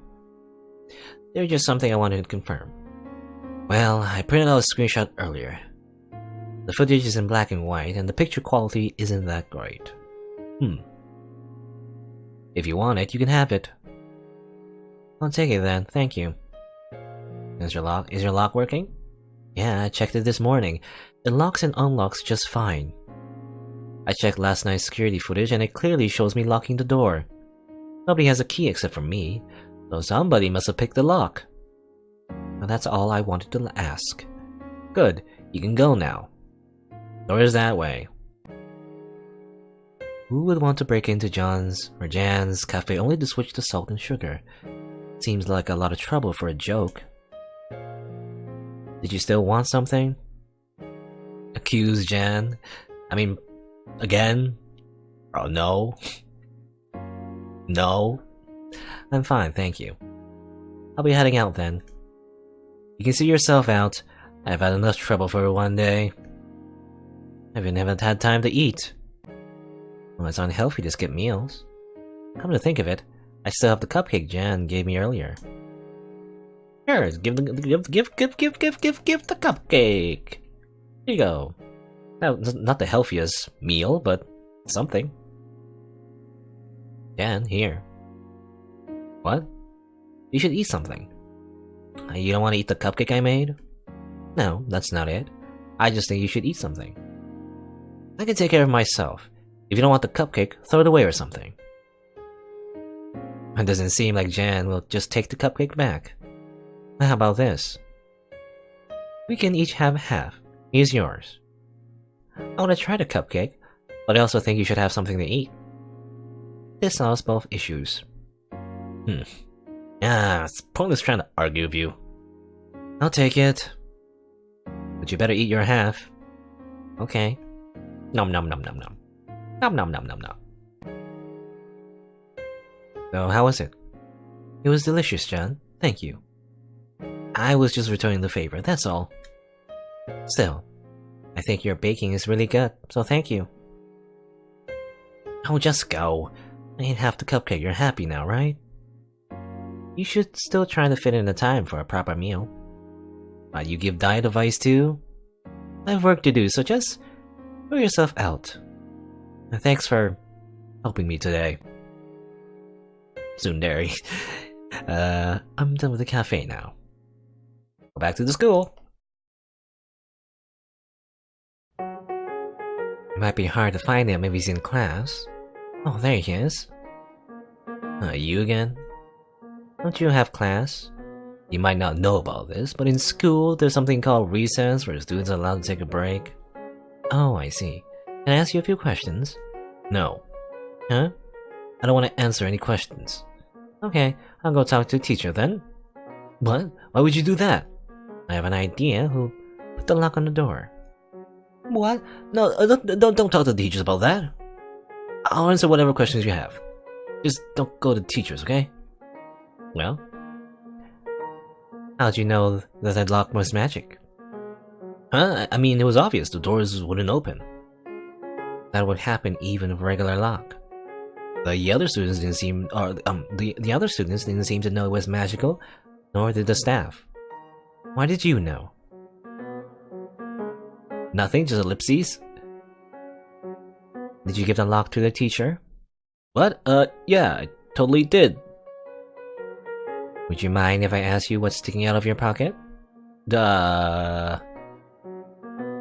There's just something I wanted to confirm. Well, I printed out a screenshot earlier. The footage is in black and white, and the picture quality isn't that great. If you want it, you can have it. I'll take it then, thank you. Is your lock working? Yeah, I checked it this morning. It locks and unlocks just fine. I checked last night's security footage and it clearly shows me locking the door. Nobody has a key except for me, so somebody must have picked the lock. Well, that's all I wanted to ask. Good, you can go now. Door is that way. Who would want to break into Jan's cafe only to switch to salt and sugar? Seems like a lot of trouble for a joke. Did you still want something? Accuse Jan? I mean, again? Oh, no. No? I'm fine, thank you. I'll be heading out then. You can see yourself out. I've had enough trouble for one day. I haven't had time to eat. Well, it's unhealthy to skip meals. Come to think of it, I still have the cupcake Jan gave me earlier. Here, give the cupcake. Here you go. Now, not the healthiest meal, but something. Jan, here. What? You should eat something. You don't want to eat the cupcake I made? No, that's not it. I just think you should eat something. I can take care of myself. If you don't want the cupcake, throw it away or something. It doesn't seem like Jan will just take the cupcake back. How about this? We can each have half. Here's yours. I want to try the cupcake, but I also think you should have something to eat. This solves both issues. It's pointless trying to argue with you. I'll take it. But you better eat your half. Okay. Nom nom nom nom nom. Nom nom nom nom nom. So, how was it? It was delicious, John. Thank you. I was just returning the favor, that's all. Still, I think your baking is really good, so thank you. Oh, just go. I ate half the cupcake, you're happy now, right? You should still try to fit in the time for a proper meal. You give diet advice too? I have work to do, so just wear yourself out. And thanks for helping me today. Tsundere. I'm done with the cafe now. Go back to the school. It might be hard to find him if he's in class. Oh, there he is. You again? Don't you have class? You might not know about this, but in school there's something called recess where students are allowed to take a break. Oh, I see. Can I ask you a few questions? No. Huh? I don't want to answer any questions. Okay, I'll go talk to the teacher then. What? Why would you do that? I have an idea who put the lock on the door. What? No, don't talk to the teachers about that. I'll answer whatever questions you have. Just don't go to teachers, okay? Well? How'd you know that lock was magic? Huh? I mean, it was obvious. The doors wouldn't open. That would happen even with a regular lock. The other students didn't seem, the other students didn't seem to know it was magical, nor did the staff. Why did you know? Nothing, just ellipses. Did you give the lock to the teacher? What? Yeah, I totally did. Would you mind if I ask you what's sticking out of your pocket? Duh.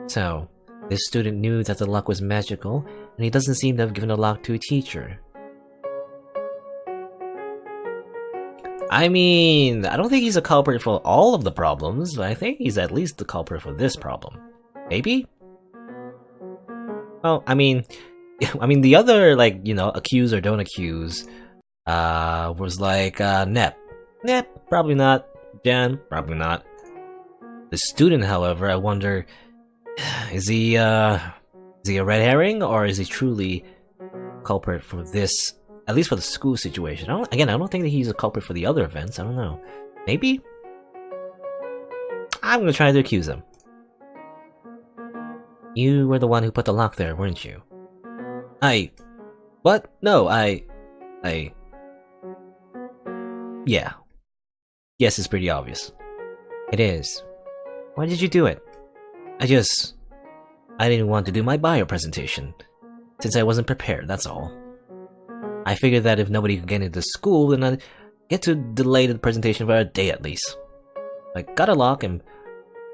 So, this student knew that the lock was magical, and he doesn't seem to have given the lock to a teacher. I mean, I don't think he's a culprit for all of the problems, but I think he's at least the culprit for this problem. Maybe? Well, I mean, the other, like, you know, accuse or don't accuse, was like, Nep. Nep, probably not. Jan, probably not. The student, however, I wonder, is he a red herring, or is he truly culprit for this, at least for the school situation? I don't think that he's a culprit for the other events, I don't know. Maybe? I'm gonna try to accuse him. You were the one who put the lock there, weren't you? What? No, yeah. Yes, it's pretty obvious. It is. Why did you do it? I didn't want to do my bio presentation, since I wasn't prepared, that's all. I figured that if nobody could get into school, then I'd get to delay the presentation for a day at least. I got a lock and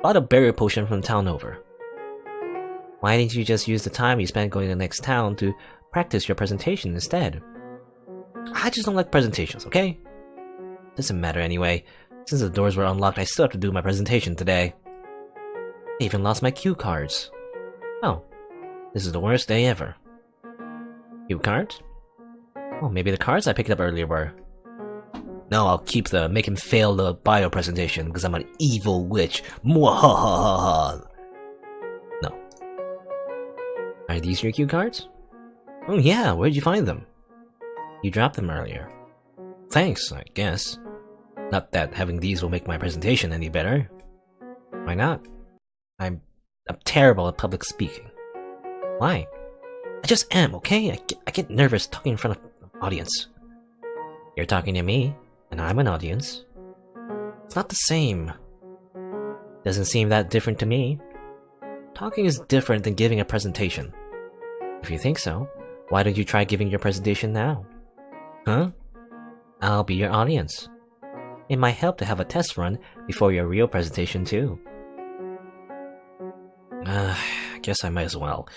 bought a barrier potion from the town over. Why didn't you just use the time you spent going to the next town to practice your presentation instead? I just don't like presentations, okay? Doesn't matter anyway. Since the doors were unlocked, I still have to do my presentation today. I even lost my cue cards. Oh, this is the worst day ever. Cue cards? Oh, maybe the cards I picked up earlier were. No, I'll keep the make him fail the bio presentation because I'm an evil witch. Mwahahaha. No. Are these your cue cards? Oh yeah, where'd you find them? You dropped them earlier. Thanks, I guess. Not that having these will make my presentation any better. Why not? I'm terrible at public speaking. Why? I just am, okay? I get nervous talking in front of an audience. You're talking to me, and I'm an audience. It's not the same. Doesn't seem that different to me. Talking is different than giving a presentation. If you think so, why don't you try giving your presentation now? Huh? I'll be your audience. It might help to have a test run before your real presentation too. I guess I might as well.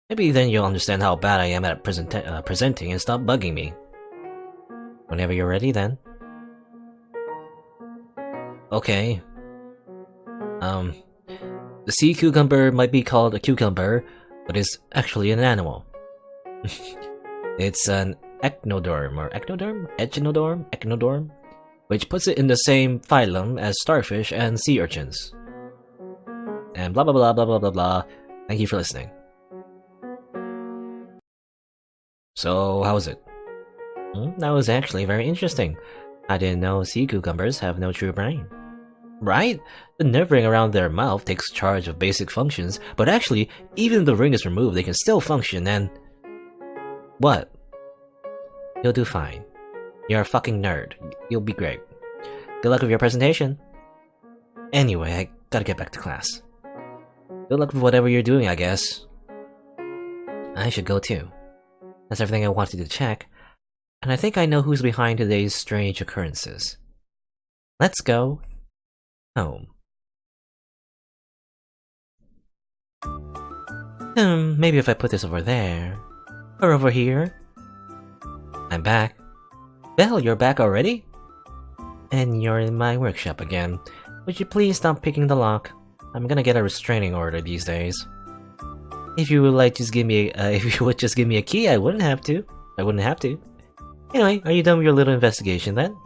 Maybe then you'll understand how bad I am at presenting and stop bugging me. Whenever you're ready then. Okay. The sea cucumber might be called a cucumber, but it's actually an animal. It's an echinodorm, which puts it in the same phylum as starfish and sea urchins. And blah blah blah blah blah blah blah. Thank you for listening. So, how was it? That was actually very interesting. I didn't know sea cucumbers have no true brain. Right? The nerve ring around their mouth takes charge of basic functions, but actually, even if the ring is removed, they can still function and... What? You'll do fine. You're a fucking nerd. You'll be great. Good luck with your presentation. Anyway, I gotta get back to class. Good luck with whatever you're doing, I guess. I should go too. That's everything I wanted to check, and I think I know who's behind today's strange occurrences. Let's go home. Maybe if I put this over there, or over here. I'm back. Belle, you're back already? And you're in my workshop again. Would you please stop picking the lock? I'm gonna get a restraining order these days. If you would like, just give me if you would just give me a key, I wouldn't have to. Anyway, are you done with your little investigation then?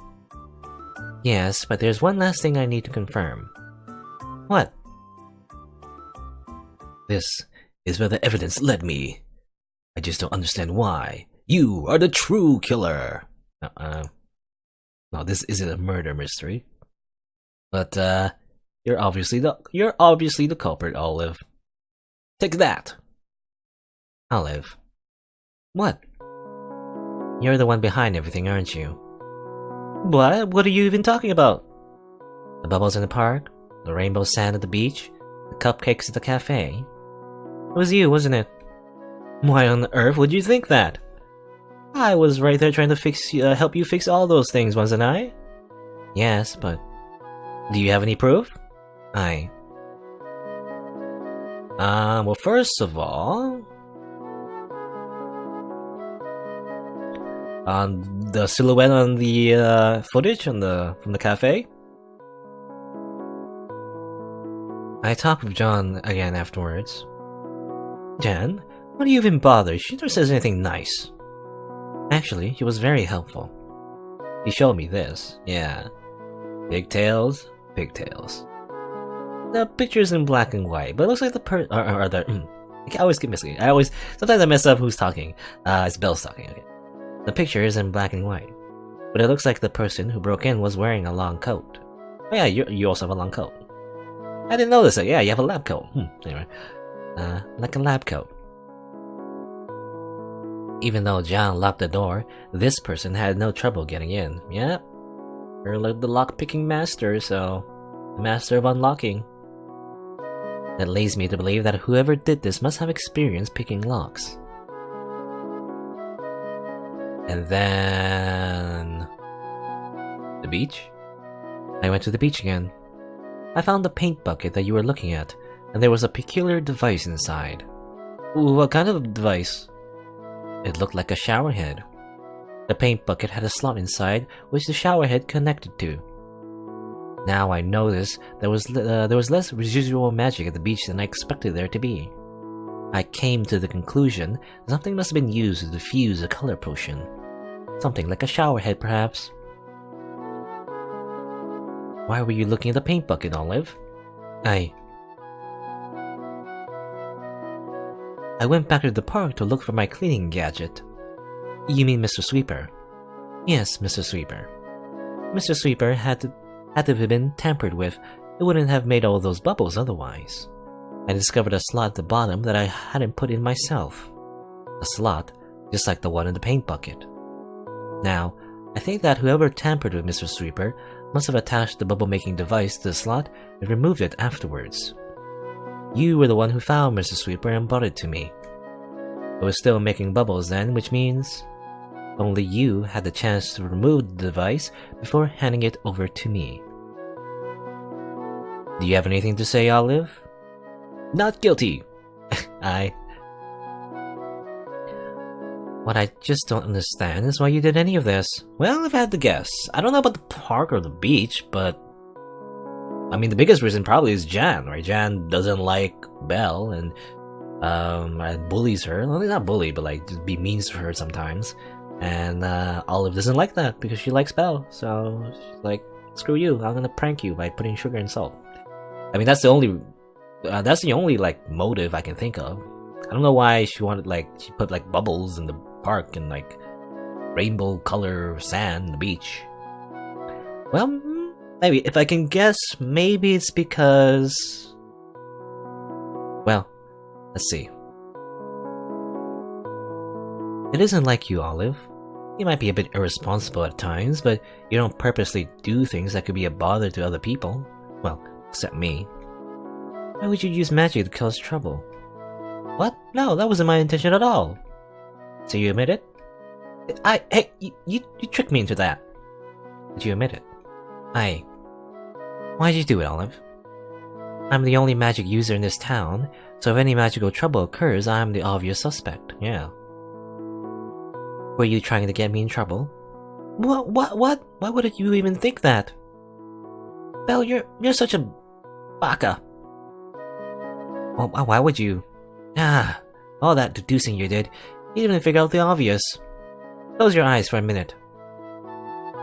Yes, but there's one last thing I need to confirm. What? This is where the evidence led me. I just don't understand why. You are the true killer. No, this isn't a murder mystery. But you're obviously the culprit, Olive. Take that. Olive. What? You're the one behind everything, aren't you? What? What are you even talking about? The bubbles in the park, the rainbow sand at the beach, the cupcakes at the cafe. It was you, wasn't it? Why on earth would you think that? I was right there trying to help you fix all those things, wasn't I? Yes, but... Do you have any proof? Well, first of all... the silhouette on the footage from the cafe? I talked with John again afterwards. Jan? Why do you even bother? She never says anything nice. Actually, she was very helpful. He showed me this, yeah. Pigtails. The picture's in black and white, but it looks like the I always get missing. Sometimes I mess up who's talking. It's Belle's talking, okay. The picture is in black and white, but it looks like the person who broke in was wearing a long coat. Oh yeah, you also have a long coat. I didn't know this, yeah, you have a lab coat. Anyway, like a lab coat. Even though John locked the door, this person had no trouble getting in. Yep. You're like the lock-picking master, so... Master of unlocking. That leads me to believe that whoever did this must have experience picking locks. And then... The beach? I went to the beach again. I found the paint bucket that you were looking at, and there was a peculiar device inside. Ooh, what kind of device? It looked like a shower head. The paint bucket had a slot inside, which the shower head connected to. Now I noticed there was less residual magic at the beach than I expected there to be. I came to the conclusion that something must have been used to diffuse a color potion. Something like a shower head, perhaps. Why were you looking at the paint bucket, Olive? I went back to the park to look for my cleaning gadget. You mean Mr. Sweeper? Yes, Mr. Sweeper. Mr. Sweeper had to have been tampered with. It wouldn't have made all those bubbles otherwise. I discovered a slot at the bottom that I hadn't put in myself. A slot, just like the one in the paint bucket. Now, I think that whoever tampered with Mr. Sweeper must have attached the bubble-making device to the slot and removed it afterwards. You were the one who found Mr. Sweeper and brought it to me. It was still making bubbles then, which means... Only you had the chance to remove the device before handing it over to me. Do you have anything to say, Olive? Not guilty! What I just don't understand is why you did any of this. Well, if I had to guess, I don't know about the park or the beach, but I mean, the biggest reason probably is Jan, right? Jan doesn't like Belle and bullies her. Well, not bully, but like just be mean to her sometimes. And Olive doesn't like that because she likes Belle. So she's like, screw you, I'm gonna prank you by putting sugar and salt. I mean, that's the only like motive I can think of. I don't know why she put like bubbles in the park and like rainbow color sand on the beach. Well, maybe if I can guess, maybe it's because, well, let's see. It isn't like you, Olive. You might be a bit irresponsible at times, but you don't purposely do things that could be a bother to other people. Well, except me. Why would you use magic to cause trouble? What? No, that wasn't my intention at all. So you admit it? Hey, you tricked me into that. Did you admit it? Why'd you do it, Olive? I'm the only magic user in this town, so if any magical trouble occurs, I'm the obvious suspect, yeah. Were you trying to get me in trouble? What? Why would you even think that? Belle, you're such a baka. Well, why would you? All that deducing you did, you didn't even figure out the obvious. Close your eyes for a minute.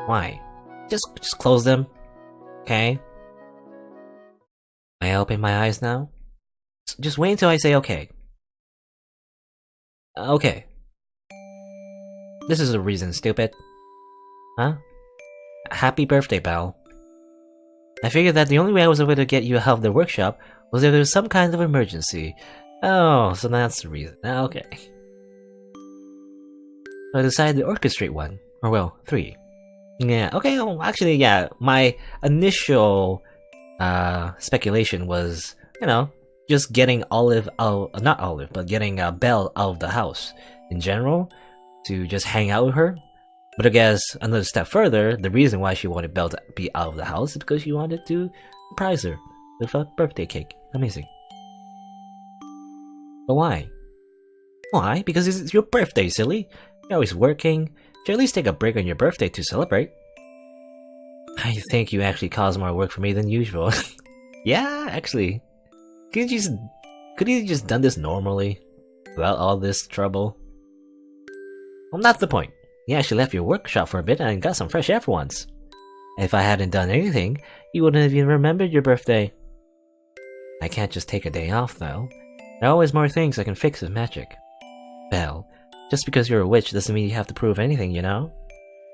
Why? Just close them. Okay? May I open my eyes now? Just wait until I say okay. Okay. This is a reason, stupid. Huh? Happy birthday, Belle. I figured that the only way I was able to get you out of the workshop was if there was some kind of emergency. Oh, so that's the reason. Okay. So I decided to orchestrate one. Or well, 3. Yeah, okay, well, actually, yeah, my initial speculation was, just getting Olive out, not Olive, but getting Belle out of the house in general, to just hang out with her. But I guess another step further, the reason why she wanted Belle to be out of the house is because she wanted to surprise her with a birthday cake. Amazing. But why? Why? Because it's your birthday, silly. You're always working. Should at least take a break on your birthday to celebrate. I think you actually caused more work for me than usual. Yeah, actually. Couldn't you just done this normally? Without all this trouble? Well, not the point. You actually left your workshop for a bit and got some fresh air for once. If I hadn't done anything, you wouldn't have even remembered your birthday. I can't just take a day off, though. There are always more things I can fix with magic. Belle, just because you're a witch doesn't mean you have to prove anything, you know?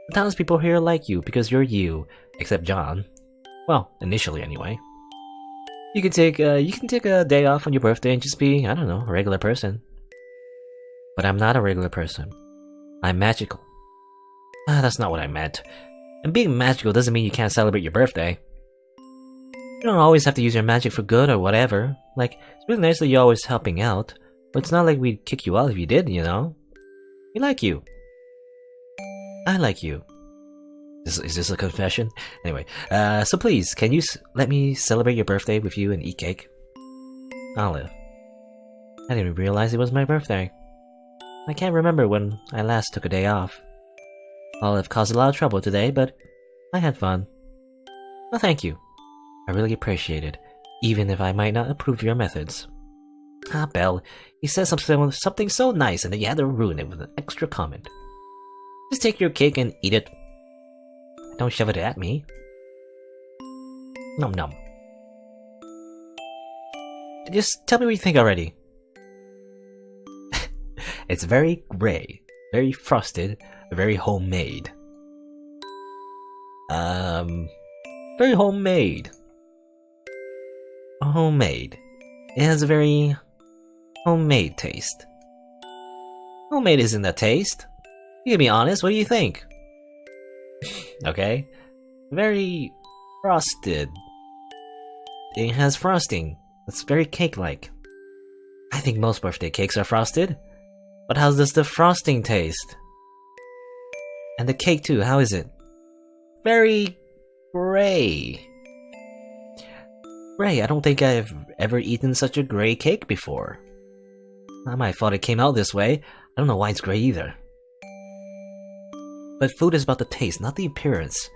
The townspeople here like you because you're you, except John. Well, initially anyway. You can take a day off on your birthday and just be, I don't know, a regular person. But I'm not a regular person. I'm magical. That's not what I meant. And being magical doesn't mean you can't celebrate your birthday. You don't always have to use your magic for good or whatever. Like, it's really nice that you're always helping out, but it's not like we'd kick you out if you did, you know? We like you. I like you. Is this a confession? Anyway, so please, can you let me celebrate your birthday with you and eat cake? Olive. I didn't even realize it was my birthday. I can't remember when I last took a day off. Olive caused a lot of trouble today, but I had fun. Well, thank you. I really appreciate it, even if I might not approve your methods. Belle, you said something so nice and then you had to ruin it with an extra comment. Just take your cake and eat it. Don't shove it at me. Nom nom. Just tell me what you think already. It's very gray, very frosted, very homemade. Very homemade. Homemade. It has a very homemade taste. Homemade isn't a taste. You can be honest, what do you think? Okay? Very frosted. It has frosting. It's very cake-like. I think most birthday cakes are frosted. But how does the frosting taste? And the cake too, how is it? Very gray. Gray, I don't think I've ever eaten such a gray cake before. Not my fault it came out this way. I don't know why it's gray either. But food is about the taste, not the appearance.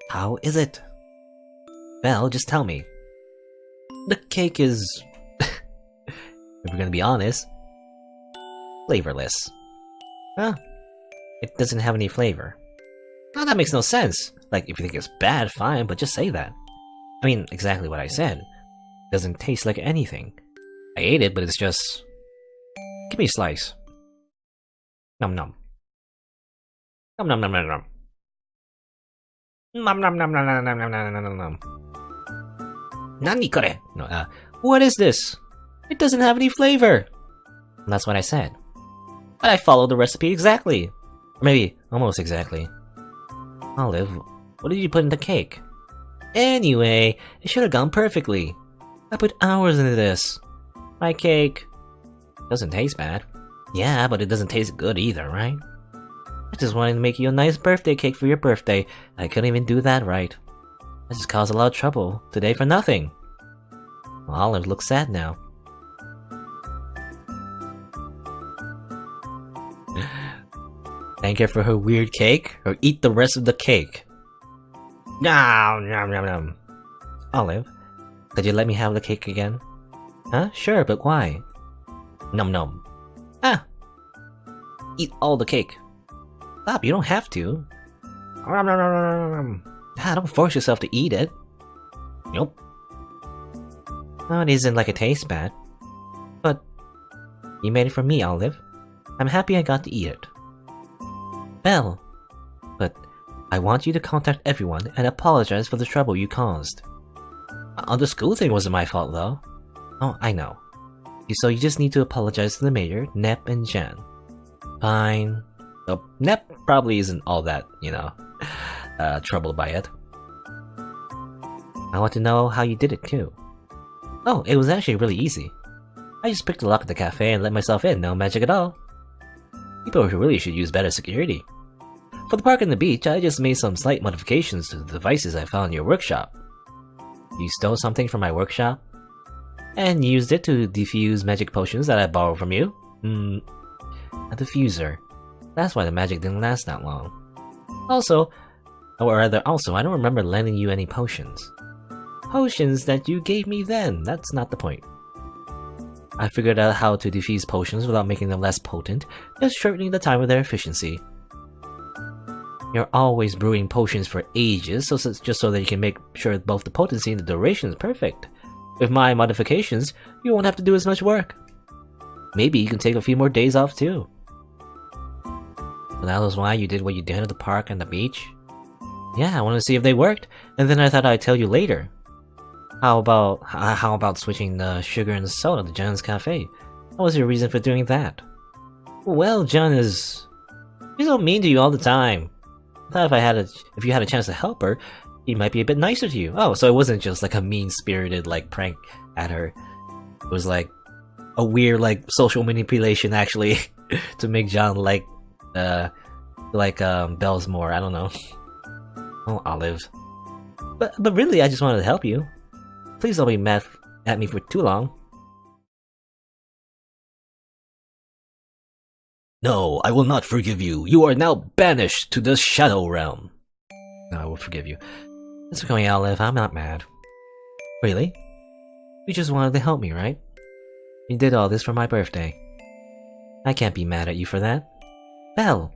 How is it? Well, just tell me. The cake is... if we're gonna be honest... flavorless. Huh? It doesn't have any flavor. Oh, that makes no sense. Like, if you think it's bad, fine, but just say that. I mean, exactly what I said. It doesn't taste like anything. I ate it, but it's just... Give me a slice. Nom nom. Nom nom nom nom nom. Nom nom nom nom nom nom nom nom nom nom. Nani kore? No, what is this? It doesn't have any flavor. And that's what I said. But I followed the recipe exactly. Or maybe almost exactly. Olive, what did you put in the cake? Anyway, it should have gone perfectly. I put hours into this. My cake doesn't taste bad. Yeah, but it doesn't taste good either, right? I just wanted to make you a nice birthday cake for your birthday. I couldn't even do that right. I just caused a lot of trouble today for nothing. Well, Olive looks sad now. Thank her for her weird cake, or eat the rest of the cake. Nom nom nom nom. Olive, could you let me have the cake again? Huh? Sure, but why? Nom nom. Ah! Eat all the cake. Stop, you don't have to. Nom nom nom nom nom. Ah, don't force yourself to eat it. Nope. No, it isn't like it tastes bad. But you made it for me, Olive. I'm happy I got to eat it. Well, but I want you to contact everyone and apologize for the trouble you caused. The school thing wasn't my fault, though. Oh, I know. So you just need to apologize to the mayor, Nep, and Jan. Fine. Oh, Nep probably isn't all that, troubled by it. I want to know how you did it, too. Oh, it was actually really easy. I just picked the lock at the cafe and let myself in, no magic at all. People really should use better security. For the park and the beach, I just made some slight modifications to the devices I found in your workshop. You stole something from my workshop? And used it to defuse magic potions that I borrowed from you? A diffuser. That's why the magic didn't last that long. Also, I don't remember lending you any potions. Potions that you gave me then, that's not the point. I figured out how to defuse potions without making them less potent, just shortening the time of their efficiency. You're always brewing potions for ages, just so that you can make sure both the potency and the duration is perfect. With my modifications, you won't have to do as much work. Maybe you can take a few more days off too. But that was why you did what you did at the park and the beach? Yeah, I wanted to see if they worked, and then I thought I'd tell you later. How about switching the sugar and soda to John's cafe? What was your reason for doing that? Well, John is... she's so mean to you all the time. I thought if you had a chance to help her, he might be a bit nicer to you. Oh, so it wasn't just like a mean-spirited prank at her. It was like a weird social manipulation actually to make John like Bells more. I don't know. Oh, Olive. But really, I just wanted to help you. Please don't be mad at me for too long. No, I will not forgive you. You are now banished to the Shadow Realm. No, I will forgive you. It's okay, Olive. I'm not mad. Really? You just wanted to help me, right? You did all this for my birthday. I can't be mad at you for that. Well,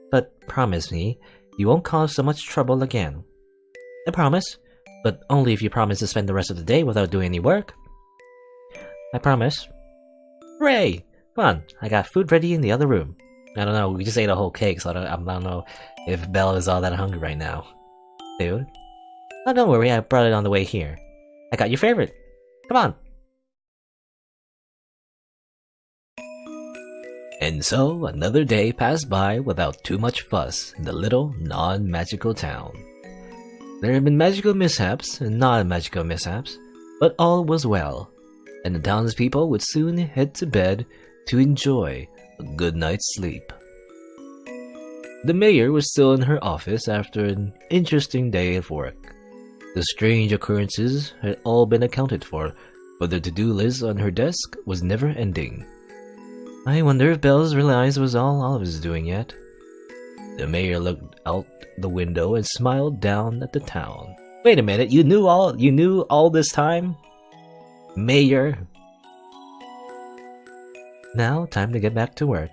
but promise me, you won't cause so much trouble again. I promise, but only if you promise to spend the rest of the day without doing any work. I promise. Hooray! Come on, I got food ready in the other room. I don't know, we just ate a whole cake, so I don't know if Belle is all that hungry right now. Dude? Oh, don't worry, I brought it on the way here. I got your favorite. Come on. And so, another day passed by without too much fuss in the little, non-magical town. There had been magical mishaps and non-magical mishaps, but all was well, and the townspeople would soon head to bed to enjoy a good night's sleep. The mayor was still in her office after an interesting day of work. The strange occurrences had all been accounted for, but the to-do list on her desk was never ending. I wonder if Bells realized it was all Olive was doing yet. The mayor looked out the window and smiled down at the town. Wait a minute, you knew all this time? Mayor. Now, time to get back to work.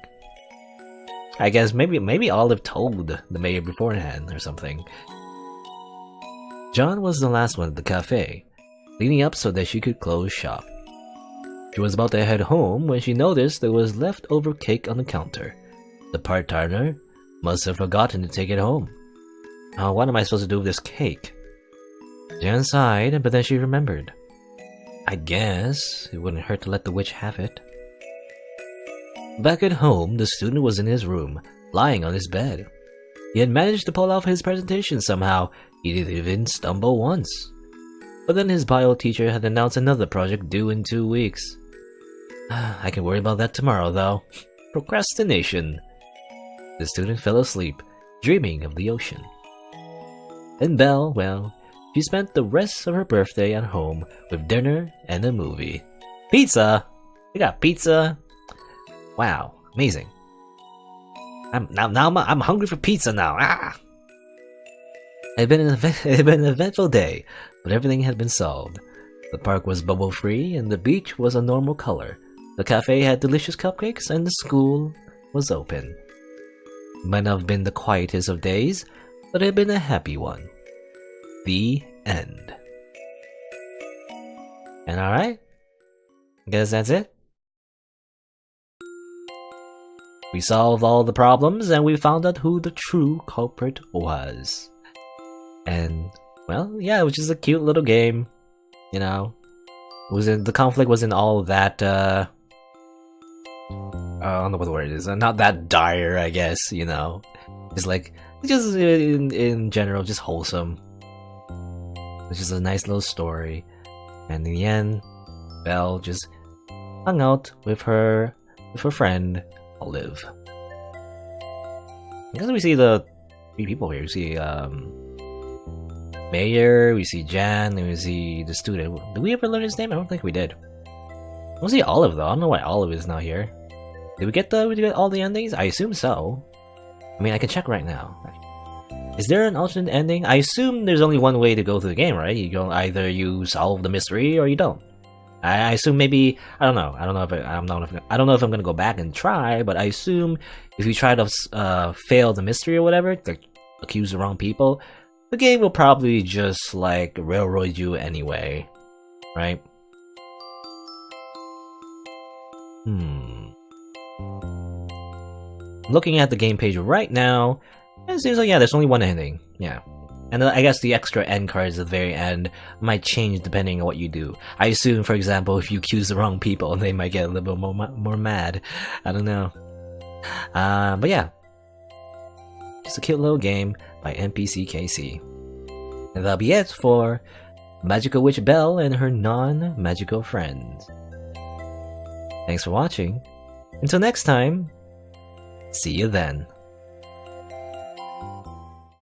I guess maybe Olive told the mayor beforehand or something. John was the last one at the cafe, cleaning up so that she could close shop. She was about to head home when she noticed there was leftover cake on the counter. The part-timer must have forgotten to take it home. Oh, what am I supposed to do with this cake? Jan sighed, but then she remembered. I guess it wouldn't hurt to let the witch have it. Back at home, the student was in his room, lying on his bed. He had managed to pull off his presentation somehow. He didn't even stumble once. But then his bio teacher had announced another project due in 2 weeks. I can worry about that tomorrow, though. Procrastination. The student fell asleep, dreaming of the ocean. And Belle, well, she spent the rest of her birthday at home with dinner and a movie. Pizza! We got pizza! Wow, amazing. I'm hungry for pizza now. Ah! It had been an eventful day, but everything had been solved. The park was bubble-free and the beach was a normal color. The cafe had delicious cupcakes and the school was open. It might not have been the quietest of days, but it had been a happy one. The end. And alright, I guess that's it. We solved all the problems and we found out who the true culprit was. And, well, yeah, it was just a cute little game. You know, the conflict wasn't all that, I don't know what the word is. Not that dire, I guess, you know. Just in general, just wholesome. It's just a nice little story. And in the end, Belle just hung out with her friend, Olive. I guess we see the 3 people here. We see, Mayor, we see Jan, and we see the student. Did we ever learn his name? I don't think we did. We see Olive, though. I don't know why Olive is not here. Did we get all the endings? I assume so. I mean, I can check right now. Is there an alternate ending? I assume there's only one way to go through the game, right? You go either you solve the mystery or you don't. I assume maybe I don't know. I don't know if I'm gonna go back and try, but I assume if you try to fail the mystery or whatever, like accuse the wrong people, the game will probably just like railroad you anyway, right? Looking at the game page right now, it seems like, yeah, there's only one ending. Yeah. And I guess the extra end cards at the very end might change depending on what you do. I assume, for example, if you accuse the wrong people, they might get a little bit more mad. I don't know. But yeah. Just a cute little game by npckc. And that'll be it for Magical Witch Belle and her non-magical friends. Thanks for watching. Until next time, see you then.